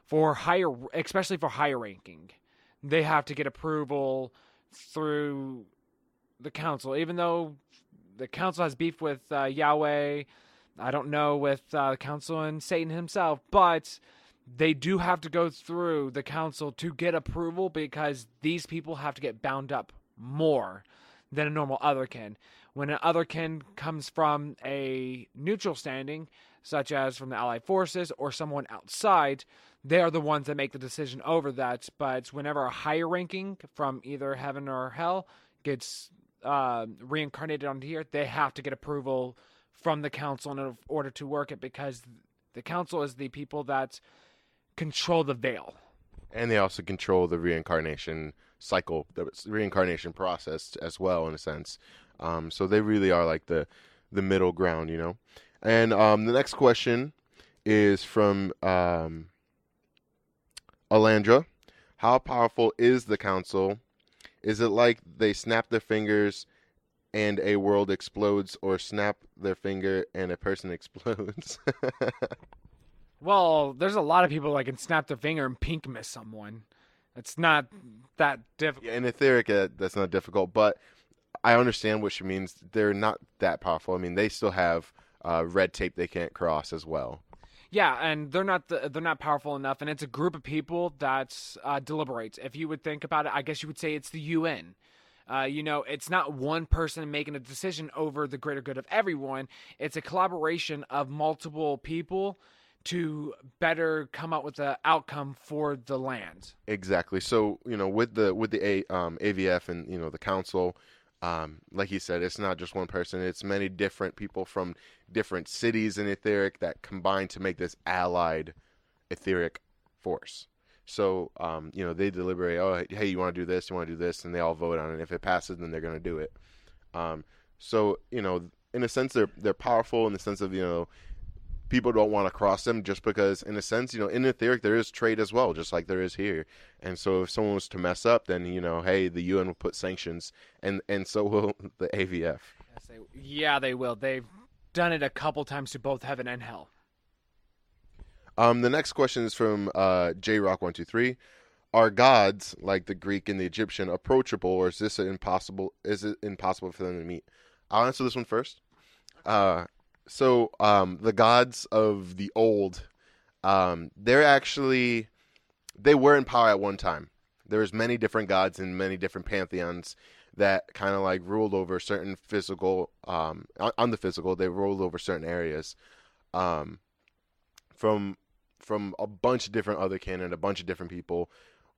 for higher, especially for higher ranking, they have to get approval through the council, even though the council has beef with Yahweh. I don't know with the council and Satan himself, but they do have to go through the council to get approval, because these people have to get bound up more than a normal otherkin. When an otherkin comes from a neutral standing, such as from the Allied forces or someone outside, they are the ones that make the decision over that. But whenever a higher ranking from either heaven or hell gets reincarnated onto here, they have to get approval from the council in order to work it, because the council is the people that control the veil. And they also control the reincarnation cycle, the reincarnation process as well, in a sense. So they really are like the middle ground, And the next question is from Alandra. How powerful is the council? Is it like they snap their fingers and a world explodes, or snap their finger and a person explodes? Well, there's a lot of people that can snap their finger and pink miss someone. It's not that difficult. Yeah, in Etheric, that's not difficult, but I understand what she means. They're not that powerful. I mean, they still have red tape they can't cross as well. Yeah, and they're not powerful enough, and it's a group of people that deliberates. If you would think about it, I guess you would say it's the UN. It's not one person making a decision over the greater good of everyone. It's a collaboration of multiple people to better come up with the outcome for the land. Exactly. So with the AVF and the council, like he said, it's not just one person. It's many different people from different cities in Etheric that combine to make this allied Etheric force. So they deliberate. Oh, hey, you want to do this? You want to do this? And they all vote on it. If it passes, then they're going to do it. So in a sense, they're powerful in the sense of people don't want to cross them, just because, in a sense, in Etheric there is trade as well, just like there is here. And so if someone was to mess up, then hey, the UN will put sanctions, and so will the AVF. Yes, they will. They've done it a couple times to both heaven and hell. The next question is from JRock123. Are gods like the Greek and the Egyptian approachable, or is this impossible? Is it impossible for them to meet? I'll answer this one first. So the gods of the old, they were in power at one time. There's many different gods and many different pantheons that kind of like ruled over certain physical, on the physical, they ruled over certain areas, from a bunch of different other canon, a bunch of different people.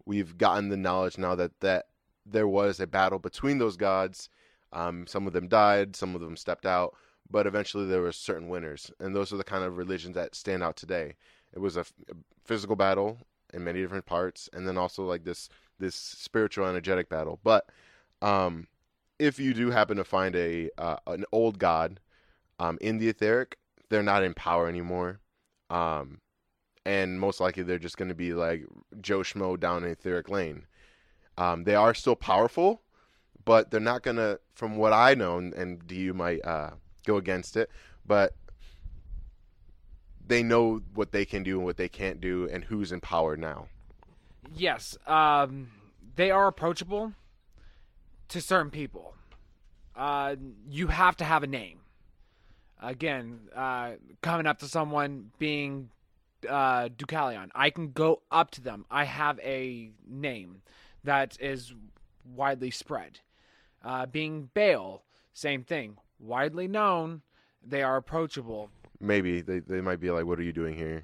We've gotten the knowledge now that there was a battle between those gods. Some of them died, some of them stepped out, but eventually there were certain winners, and those are the kind of religions that stand out today. It was a physical battle in many different parts, and then also like this spiritual energetic battle. But if you do happen to find an old god in the Etheric, they're not in power anymore, and most likely they're just going to be like Joe Schmo down in Etheric Lane. They are still powerful, but they're not going to, from what I know, and DU might go against it, but they know what they can do and what they can't do, and who's in power now. Yes, they are approachable to certain people. You have to have a name. Again, coming up to someone being Deucalion, I can go up to them. I have a name that is widely spread. Being Baal, same thing. Widely known, they are approachable. Maybe they might be like, "What are you doing here?"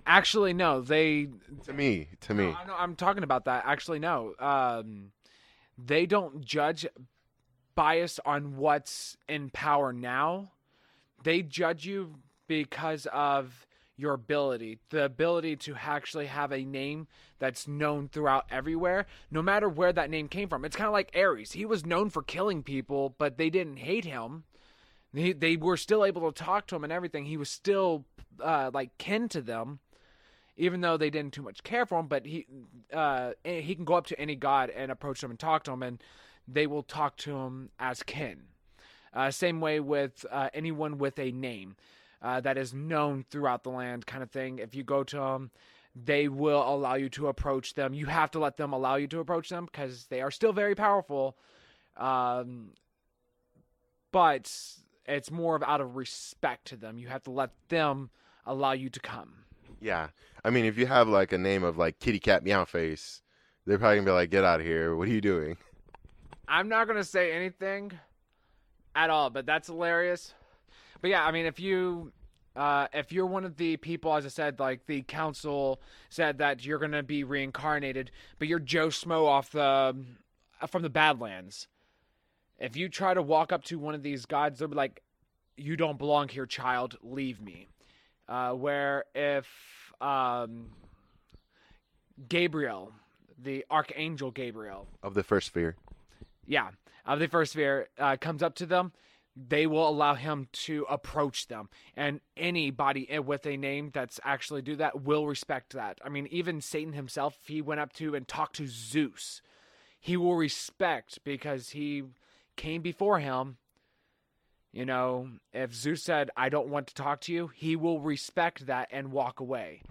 Actually, no. They to me. No, I'm talking about that. Actually, no. They don't judge biased on what's in power now. They judge you because of your ability, the ability to actually have a name that's known throughout everywhere, no matter where that name came from. It's kind of like Ares. He was known for killing people, but they didn't hate him. They were still able to talk to him and everything. He was still like kin to them, even though they didn't too much care for him. But he can go up to any god and approach them and talk to him, and they will talk to him as kin. Same way with anyone with a name that is known throughout the land, kind of thing. If you go to them, they will allow you to approach them. You have to let them allow you to approach them because they are still very powerful. But it's more of out of respect to them. You have to let them allow you to come. Yeah. I mean, if you have like a name of like Kitty Cat Meow Face, they're probably going to be like, get out of here. What are you doing? I'm not going to say anything at all, but that's hilarious. But yeah, I mean, if you're one of the people, as I said, like the council said that you're going to be reincarnated, but you're Joe Schmo from the Badlands. If you try to walk up to one of these gods, they'll be like, you don't belong here, child. Leave me. Where if Gabriel, the Archangel Gabriel. Of the first sphere. Yeah, of the first sphere comes up to them, they will allow him to approach them. And anybody with a name that's actually do that will respect that. I mean, even Satan himself, if he went up to and talked to Zeus, he will respect because he came before him. You know, if Zeus said, I don't want to talk to you, he will respect that and walk away.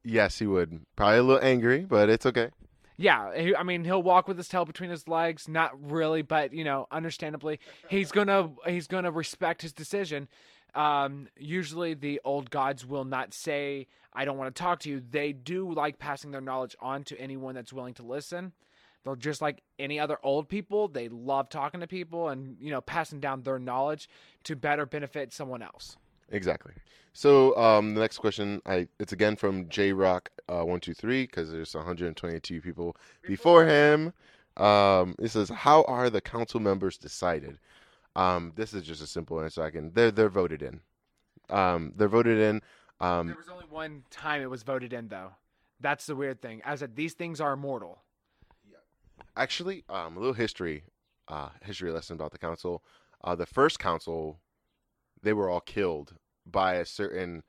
Yes, he would. Probably a little angry, but it's okay. Yeah, I mean, he'll walk with his tail between his legs. Not really, but, you know, understandably, he's gonna respect his decision. Usually the old gods will not say, I don't want to talk to you. They do like passing their knowledge on to anyone that's willing to listen. They'll just like any other old people. They love talking to people and, you know, passing down their knowledge to better benefit someone else. Exactly. So the next question, it's again from JRock123 because there's 122 people before him. It says, how are the council members decided? This is just a simple answer. They're voted in. They're voted in. There was only one time it was voted in, though. That's the weird thing. As I said, these things are immortal. Actually, a little history lesson about the council. The first council, they were all killed by a certain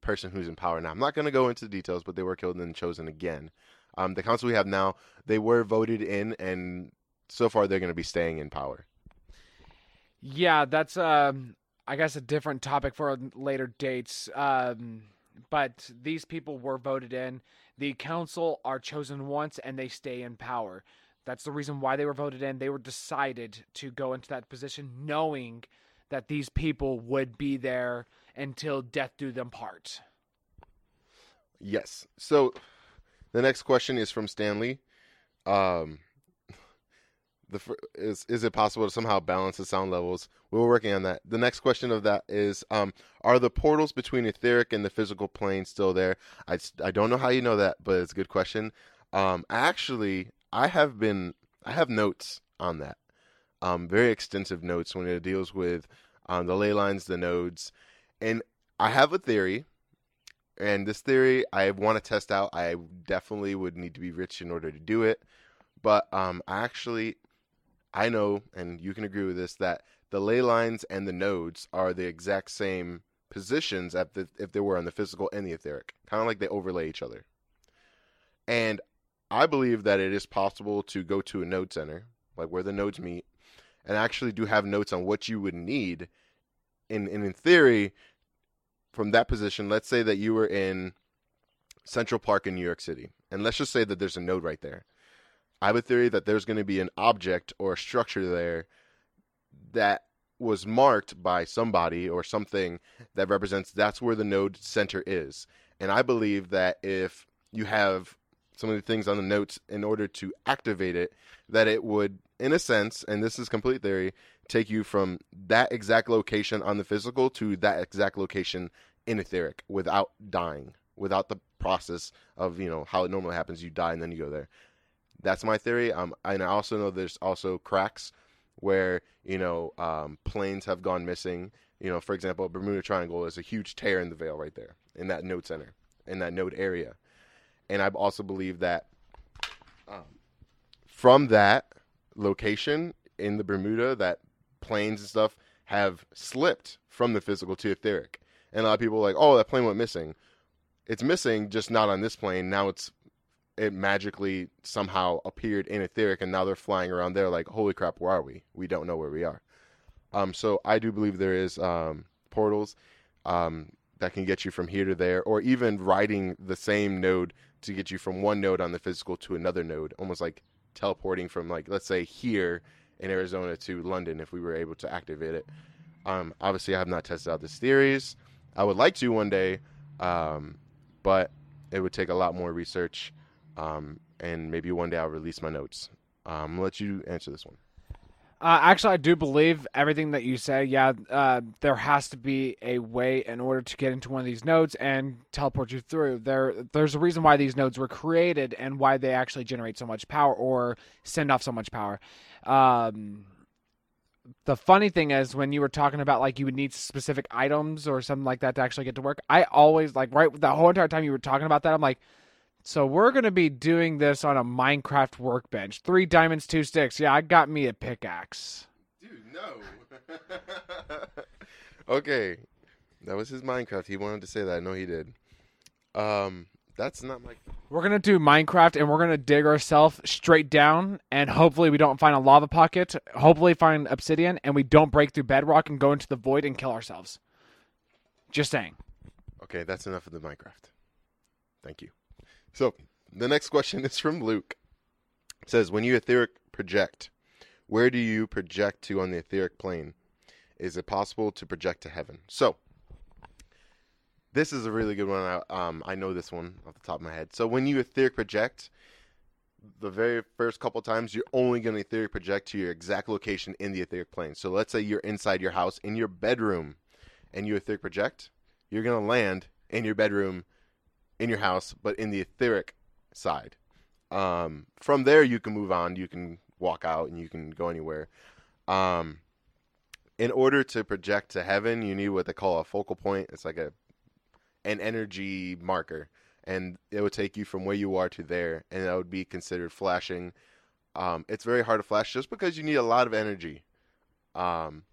person who's in power now. I'm not going to go into the details, but they were killed and then chosen again. The council we have now, they were voted in, and so far they're going to be staying in power. Yeah, that's, I guess, a different topic for later dates. But these people were voted in. The council are chosen once, and they stay in power. That's the reason why they were voted in. They were decided to go into that position knowing that these people would be there until death do them part. Yes. So the next question is from Stanley. Is it possible to somehow balance the sound levels? We're working on that. The next question of that is, are the portals between etheric and the physical plane still there? I don't know how you know that, but it's a good question. Actually, I have notes on that. Very extensive notes when it deals with the ley lines, the nodes. And I have a theory, and this theory I want to test out. I definitely would need to be rich in order to do it. But I know, and you can agree with this, that the ley lines and the nodes are the exact same positions if they were on the physical and the etheric. Kind of like they overlay each other. And I believe that it is possible to go to a node center, like where the nodes meet, and actually do have notes on what you would need. In theory, from that position, let's say that you were in Central Park in New York City, and let's just say that there's a node right there. I have a theory that there's going to be an object or a structure there that was marked by somebody or something that represents that's where the node center is. And I believe that if you have some of the things on the notes in order to activate it, that it would, in a sense, and this is complete theory, take you from that exact location on the physical to that exact location in etheric without dying, without the process of, how it normally happens. You die and then you go there. That's my theory. And I also know there's also cracks where, planes have gone missing. For example, Bermuda Triangle is a huge tear in the veil right there in that node center, in that node area. And I also believe that from that location in the Bermuda, that planes and stuff have slipped from the physical to etheric. And a lot of people are like, oh, that plane went missing. It's missing, just not on this plane. Now it magically somehow appeared in etheric, and now they're flying around there like, holy crap, where are we? We don't know where we are. So I do believe there is portals that can get you from here to there, or even riding the same node to get you from one node on the physical to another node, almost like teleporting from, like, let's say here in Arizona to London if we were able to activate it. Obviously, I have not tested out these theories. I would like to one day, but it would take a lot more research, and maybe one day I'll release my notes. I'll let you answer this one. Actually, I do believe everything that you say. Yeah, there has to be a way in order to get into one of these nodes and teleport you through. There's a reason why these nodes were created and why they actually generate so much power or send off so much power. The funny thing is, when you were talking about, like, you would need specific items or something like that to actually get to work, I always, like, right the whole entire time you were talking about that, I'm like, so we're going to be doing this on a Minecraft workbench. 3 diamonds, 2 sticks. Yeah, I got me a pickaxe. Dude, no. Okay. That was his Minecraft. He wanted to say that. I know he did. That's not my... We're going to do Minecraft, and we're going to dig ourselves straight down, and hopefully we don't find a lava pocket, hopefully find obsidian, and we don't break through bedrock and go into the void and kill ourselves. Just saying. Okay, that's enough of the Minecraft. Thank you. So, the next question is from Luke. It says, when you etheric project, where do you project to on the etheric plane? Is it possible to project to heaven? So, this is a really good one. I know this one off the top of my head. So, when you etheric project, the very first couple times, you're only going to etheric project to your exact location in the etheric plane. So, let's say you're inside your house, in your bedroom, and you etheric project, you're going to land in your bedroom, in your house, but in the etheric side. From there, you can move on. You can walk out, and you can go anywhere. In order to project to heaven, you need what they call a focal point. It's like an energy marker, and it would take you from where you are to there, and that would be considered flashing. It's very hard to flash just because you need a lot of energy. I'm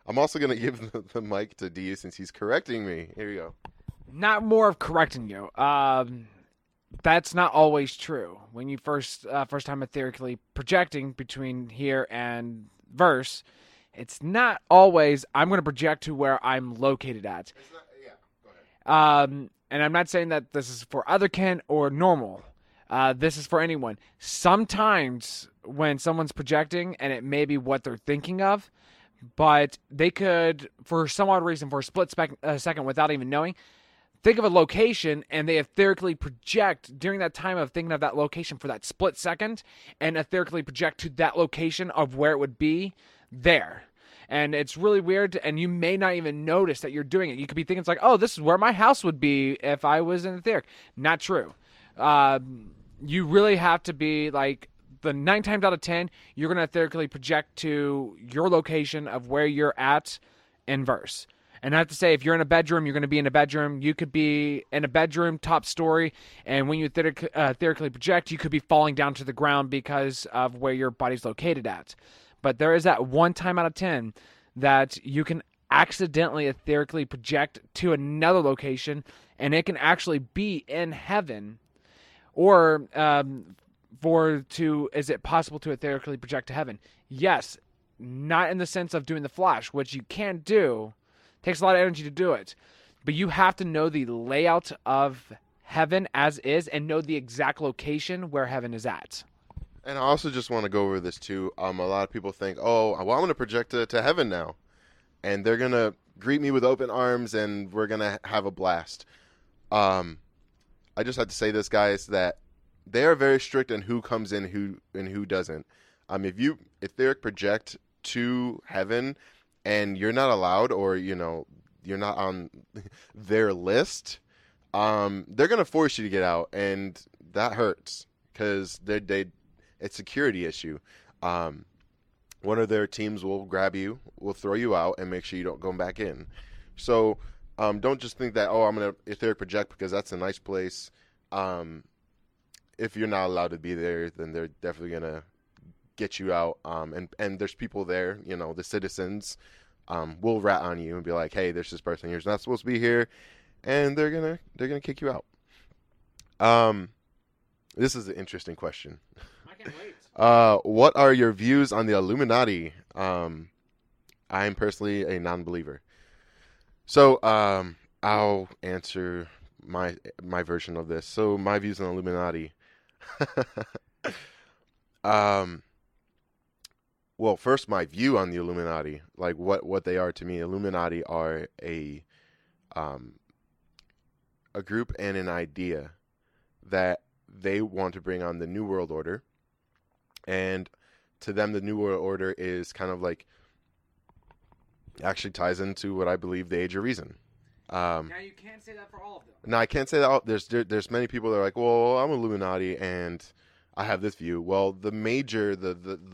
also going to give the mic to D since he's correcting me. Here you go. Not more of correcting you. That's not always true. When you first time etherically projecting between here and verse, it's not always I'm going to project to where I'm located at. It's not, yeah, go ahead. And I'm not saying that this is for otherkin or normal. This is for anyone. Sometimes when someone's projecting, and it may be what they're thinking of, but they could, for some odd reason, for a split second without even knowing, think of a location, and they etherically project during that time of thinking of that location for that split second, and etherically project to that location of where it would be there. And it's really weird, and you may not even notice that you're doing it. You could be thinking, it's like, oh, this is where my house would be if I was in etheric. Not true. You really have to be, like, the 9 times out of 10, you're going to etherically project to your location of where you're at in verse. And I have to say, if you're in a bedroom, you're going to be in a bedroom. You could be in a bedroom, top story, and when you etherically project, you could be falling down to the ground because of where your body's located at. But there is that 1 time out of 10 that you can accidentally etherically project to another location, and it can actually be in heaven. Or is it possible to etherically project to heaven? Yes, not in the sense of doing the flash, which you can do. Takes a lot of energy to do it. But you have to know the layout of heaven as is and know the exact location where heaven is at. And I also just want to go over this too. A lot of people think, oh, well, I'm going to project to heaven now. And they're going to greet me with open arms and we're going to have a blast. I just have to say this, guys, that they are very strict on who comes in and who doesn't. If you etheric project to heaven and you're not allowed, or you're not on their list, they're gonna force you to get out, and that hurts because it's a security issue. one of their teams will grab you, will throw you out, and make sure you don't go back in. So don't just think that, oh, I'm going to etheric project because that's a nice place. If you're not allowed to be there, then they're definitely going to get you out. And there's people there, the citizens will rat on you and be like, hey, there's this person here's not supposed to be here, and they're gonna kick you out. This is an interesting question. I can't wait. What are your views on the Illuminati? I'm personally a non-believer. So I'll answer my version of this. So my views on the Illuminati. Well, first, my view on the Illuminati, like what they are to me. Illuminati are a group and an idea that they want to bring on the New World Order. And to them, the New World Order is kind of like, actually ties into what I believe the Age of Reason. Now, you can't say that for all of them. No, I can't say that. There's many people that are like, well, I'm Illuminati and I have this view. Well, the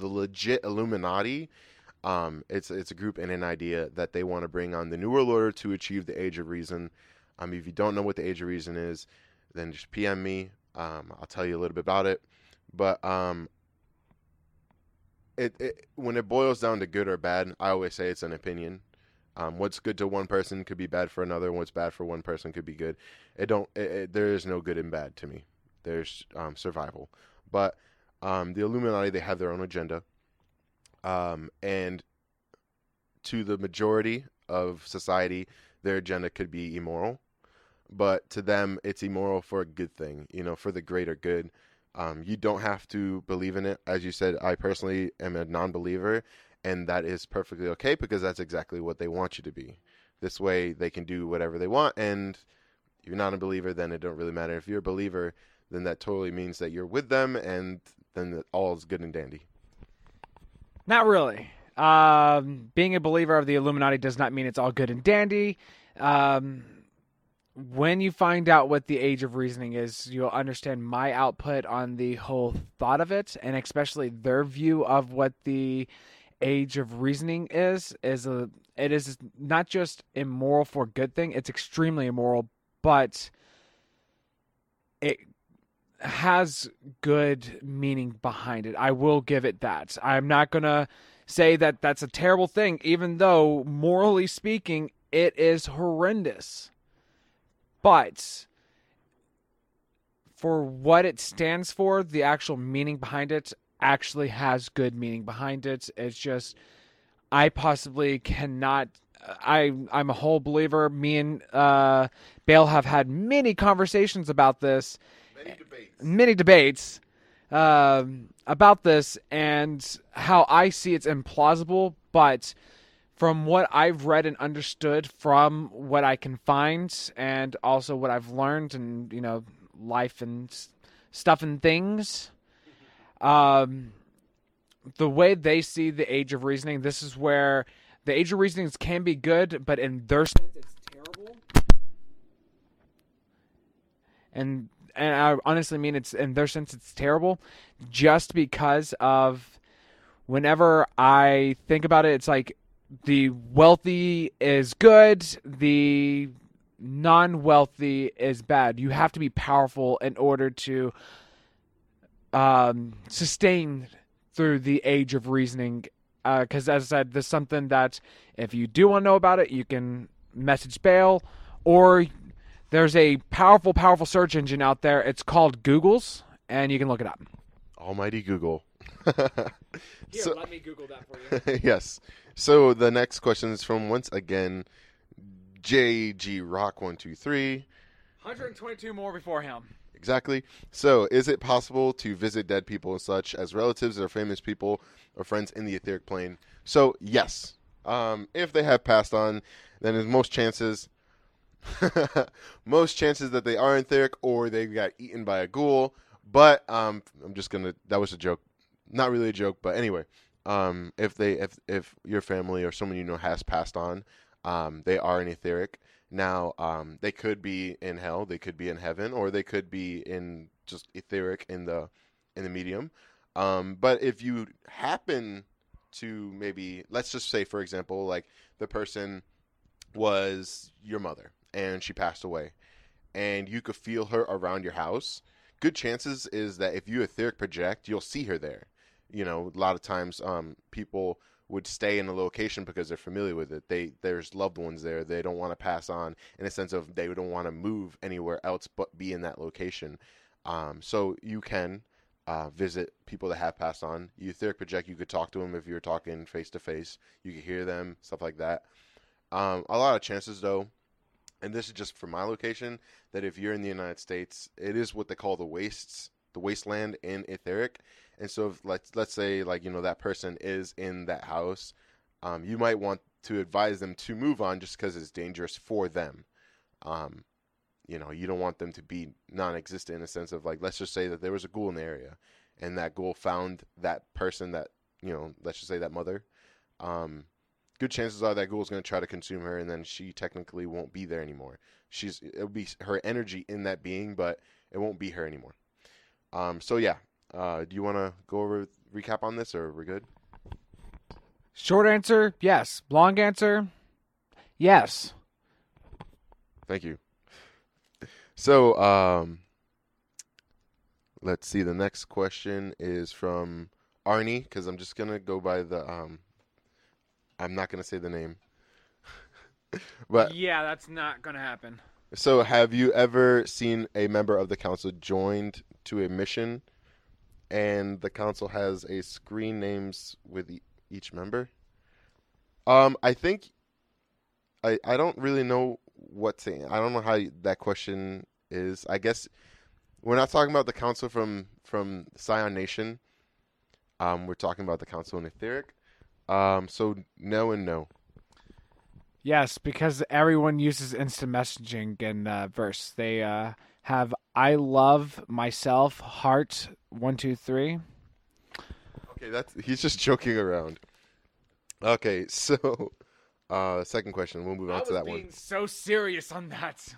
legit Illuminati, it's a group and an idea that they want to bring on the New World Order to achieve the Age of Reason. If you don't know what the Age of Reason is, then just PM me. I'll tell you a little bit about it. But when it boils down to good or bad, I always say it's an opinion. What's good to one person could be bad for another. What's bad for one person could be good. There is no good and bad to me. There's survival. But the Illuminati, they have their own agenda. And to the majority of society, their agenda could be immoral. But to them, it's immoral for a good thing, for the greater good. You don't have to believe in it. As you said, I personally am a non-believer, and that is perfectly okay because that's exactly what they want you to be. This way, they can do whatever they want, and if you're not a believer, then it don't really matter. If you're a believer, then that totally means that you're with them, and then all is good and dandy. Not really. Being a believer of the Illuminati does not mean it's all good and dandy. When you find out what the Age of Reasoning is, you'll understand my output on the whole thought of it, and especially their view of what the Age of Reasoning is. It is not just immoral for a good thing; it's extremely immoral, but it has good meaning behind it. I will give it that. I'm not gonna say that that's a terrible thing, even though morally speaking, it is horrendous. But for what it stands for, the actual meaning behind it actually has good meaning behind it. It's just, I possibly cannot. I'm a whole believer. Me and Baal have had many conversations about this. Many debates about this and how I see it's implausible, but from what I've read and understood from what I can find and also what I've learned and, life and stuff and things, the way they see the Age of Reasoning, this is where the Age of Reasonings can be good, but in their sense, it's terrible. And I honestly mean it's in their sense it's terrible just because of whenever I think about it, it's like the wealthy is good, the non-wealthy is bad. You have to be powerful in order to sustain through the Age of Reasoning. Because as I said, there's something that if you do want to know about it, you can message Baal, or there's a powerful, powerful search engine out there. It's called Google's, and you can look it up. Almighty Google. Here, let me Google that for you. Yes. So the next question is from, once again, JG Rock 123. 122 more before him. Exactly. So, is it possible to visit dead people and such as relatives or famous people or friends in the etheric plane? So, yes. If they have passed on, then there's most chances that they are etheric or they got eaten by a ghoul. But I'm just gonna. That was a joke. Not really a joke, but anyway. If your family or someone you know has passed on, they are an etheric. Now, they could be in hell, they could be in heaven, or they could be in just etheric in the medium. But if you happen to maybe, let's just say, for example, like the person was your mother and she passed away, and you could feel her around your house. Good chances is that if you etheric project, you'll see her there. You know, a lot of times people would stay in a location because they're familiar with it. There's loved ones there. They don't want to pass on, in a sense of they don't want to move anywhere else but be in that location. So you can visit people that have passed on. You etheric project. You could talk to them if you're talking face to face. You could hear them, stuff like that. A lot of chances, though, and this is just for my location, that if you're in the United States, it is what they call the wasteland in etheric. And so if let's say, like, you know, that person is in that house, you might want to advise them to move on just because it's dangerous for them. You know, you don't want them to be non-existent in a sense of, like, let's just say that there was a ghoul in the area and that ghoul found that person that, you know, let's just say that mother. Good chances are that ghoul is going to try to consume her, and then she technically won't be there anymore. It'll be her energy in that being, but it won't be her anymore. So yeah, do you want to go over recap on this, or we're good? Short answer, yes. Long answer, yes. Thank you. So let's see. The next question is from Arnie, because I'm just gonna go by the I'm not going to say the name. But yeah, that's not going to happen. So have you ever seen a member of the council joined to a mission and the council has a screen names with each member? I think I don't really know what to. I don't know how that question is. I guess we're not talking about the council from Psion Nation. We're talking about the council in Etheric. So no and no. Yes, because everyone uses instant messaging in verse. They have I love myself heart 1 2 3. Okay, he's just joking around. Okay, so second question. We'll move on to that one. I was being so serious on that.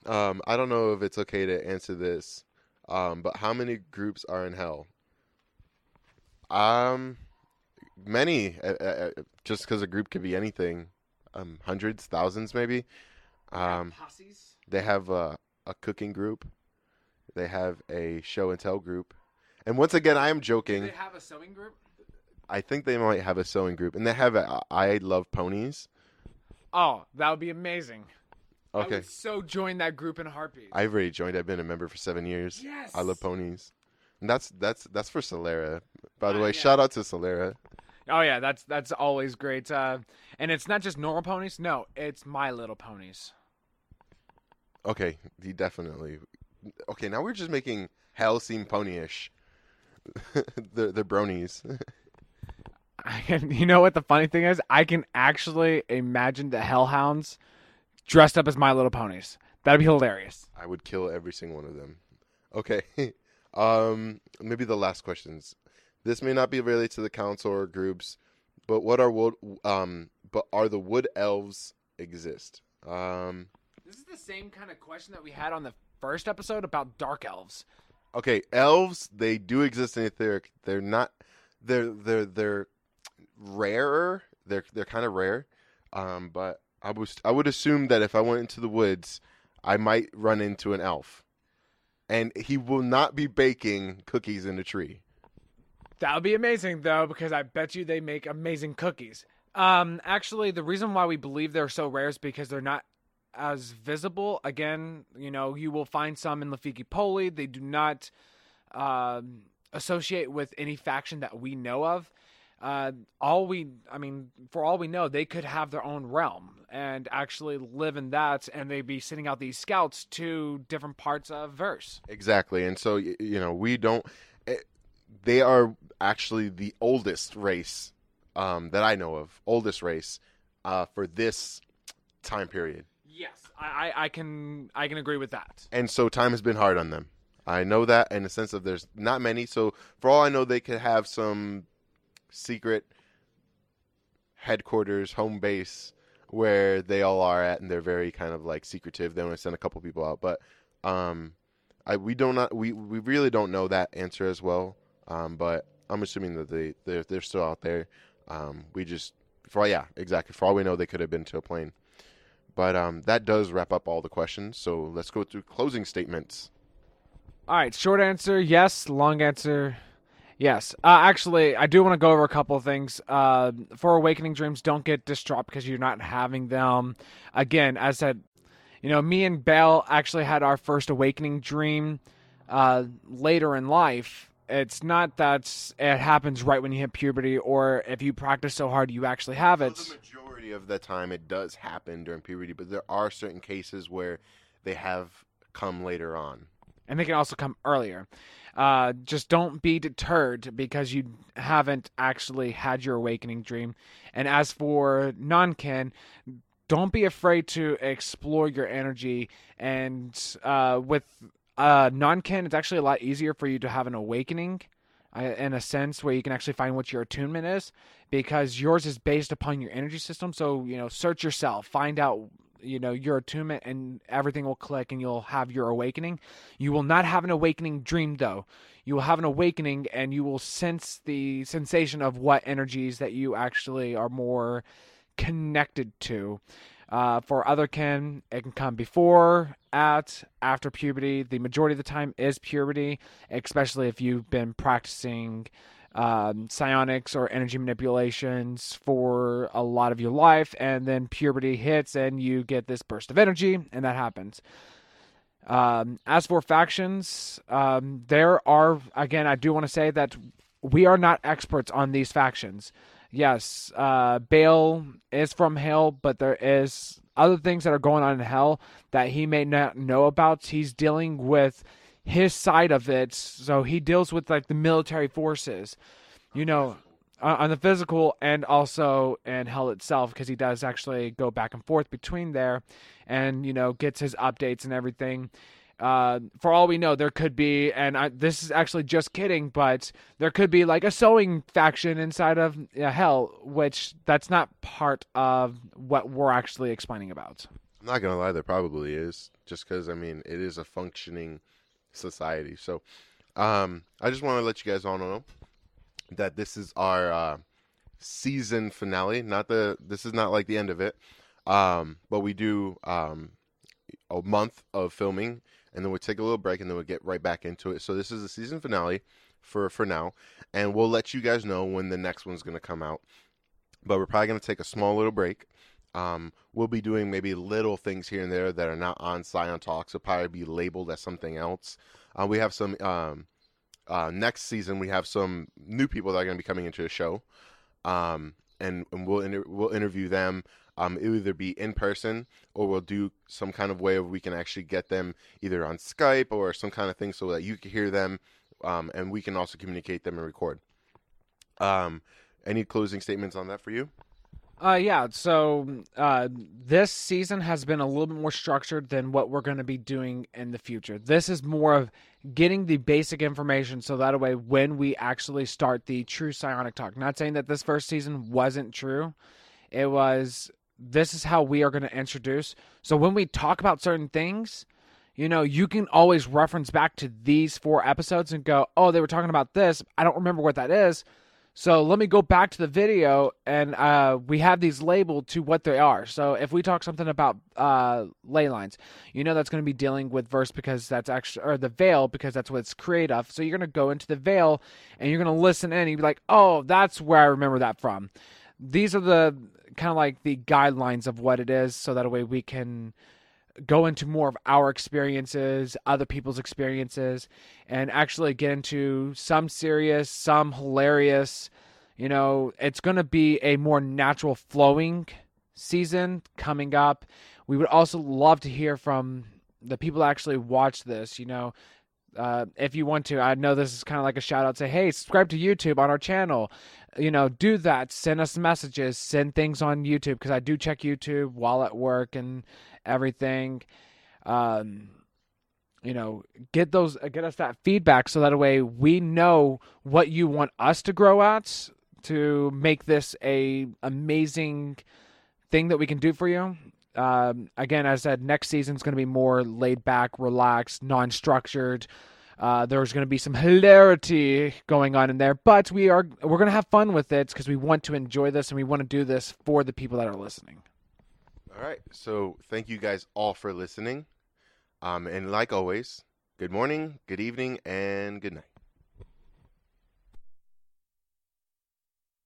I don't know if it's okay to answer this, but how many groups are in hell? Many. Just because a group could be anything. Hundreds, thousands, maybe. Posses. They have a cooking group. They have a show and tell group. And once again, I am joking. Do they have a sewing group? I think they might have a sewing group, and they have I love ponies. Oh, that would be amazing. Okay. I would so join that group in a heartbeat. I've already joined. I've been a member for 7 years. Yes. I love ponies. And that's for Solera. By the way, shout out to Solera. Oh yeah, that's always great. And it's not just normal ponies. No, it's My Little Ponies. Okay, definitely. Okay, now we're just making hell seem ponyish. the bronies. You know what the funny thing is? I can actually imagine the Hellhounds dressed up as My Little Ponies. That'd be hilarious. I would kill every single one of them. Okay. Maybe the last questions. This may not be related to the council or groups, but are the wood elves exist? This is the same kind of question that we had on the first episode about dark elves. Okay, elves, they do exist in Etheric. They're not. They're rarer. They're kind of rare. But I would assume that if I went into the woods, I might run into an elf, and he will not be baking cookies in the tree. That would be amazing, though, because I bet you they make amazing cookies. Actually, the reason why we believe they're so rare is because they're not as visible. Again, you know, you will find some in Lafiki Poli. They do not associate with any faction that we know of. For all we know, they could have their own realm and actually live in that, and they'd be sending out these scouts to different parts of Verse. Exactly, and so, you know, we don't. They are actually the oldest race that I know of, oldest race for this time period. Yes, I can agree with that. And so time has been hard on them. I know that in the sense of there's not many. So for all I know, they could have some secret headquarters, home base where they all are at, and they're very kind of like secretive. They want to send a couple people out, but we really don't know that answer as well. But I'm assuming that they're still out there. We just, yeah, exactly. For all we know, they could have been to a plane. But that does wrap up all the questions. So let's go through closing statements. All right, short answer, yes. Long answer, yes. Actually, I do want to go over a couple of things. For awakening dreams, don't get distraught because you're not having them. Again, as I said, me and Baal actually had our first awakening dream later in life. It's not that it happens right when you hit puberty, or if you practice so hard you actually have it. So the majority of the time it does happen during puberty, but there are certain cases where they have come later on. And they can also come earlier. Just don't be deterred because you haven't actually had your awakening dream. And as for non-kin, don't be afraid to explore your energy. And with non-kin, it's actually a lot easier for you to have an awakening in a sense where you can actually find what your attunement is, because yours is based upon your energy system. So, search yourself, find out your attunement, and everything will click and you'll have your awakening. You will not have an awakening dream though. You will have an awakening and you will sense the sensation of what energies that you actually are more connected to. For other kin, it can come before, after puberty. The majority of the time is puberty, especially if you've been practicing psionics or energy manipulations for a lot of your life, and then puberty hits and you get this burst of energy, and that happens. As for factions, there are, again, I do want to say that we are not experts on these factions. Yes, Baal is from hell, but there is other things that are going on in hell that he may not know about. He's dealing with his side of it, so he deals with like the military forces, on the physical, and also in hell itself, because he does actually go back and forth between there, and gets his updates and everything. For all we know, there could be, and this is actually just kidding, but there could be like a sewing faction inside of hell, which that's not part of what we're actually explaining about. I'm not gonna lie, there probably is, just because it is a functioning society. So, I just want to let you guys all know that this is our season finale. This is not like the end of it, but we do a month of filming, and then we'll take a little break, and then we'll get right back into it. So this is the season finale for now, and we'll let you guys know when the next one's going to come out. But we're probably going to take a small little break. We'll be doing maybe little things here and there that are not on Psion Talks. It'll probably be labeled as something else. We have some, next season, we have some new people that are going to be coming into the show. And we'll interview them. It'll either be in person, or we'll do some kind of way of we can actually get them either on Skype or some kind of thing so that you can hear them, and we can also communicate them and record. Any closing statements on that for you? Yeah, so this season has been a little bit more structured than what we're going to be doing in the future. This is more of getting the basic information so that way when we actually start the true Psionic Talk, not saying that this first season wasn't true, it was, this is how we are going to introduce. So when we talk about certain things, you can always reference back to these 4 episodes and go, oh, they were talking about this. I don't remember what that is. So let me go back to the video, and we have these labeled to what they are. So if we talk something about ley lines, that's going to be dealing with verse, because that's actually, or the veil, because that's what it's created of. So you're going to go into the veil, and you're going to listen in, and you'll be like, oh, that's where I remember that from. These are the kind of like the guidelines of what it is, so that way we can go into more of our experiences, other people's experiences, and actually get into some serious, some hilarious. It's going to be a more natural flowing season coming up. We would also love to hear from the people that actually watch this. If you want to, I know this is kind of like a shout out, say, hey, subscribe to YouTube on our channel. Do that. Send us messages, send things on YouTube, because I do check YouTube while at work and everything. Get us that feedback so that way we know what you want us to grow at to make this a amazing thing that we can do for you. Again, as I said, next season's going to be more laid back, relaxed, non-structured. There's going to be some hilarity going on in there, but we're going to have fun with it because we want to enjoy this and we want to do this for the people that are listening. All right. So thank you guys all for listening. And like always, good morning, good evening, and good night.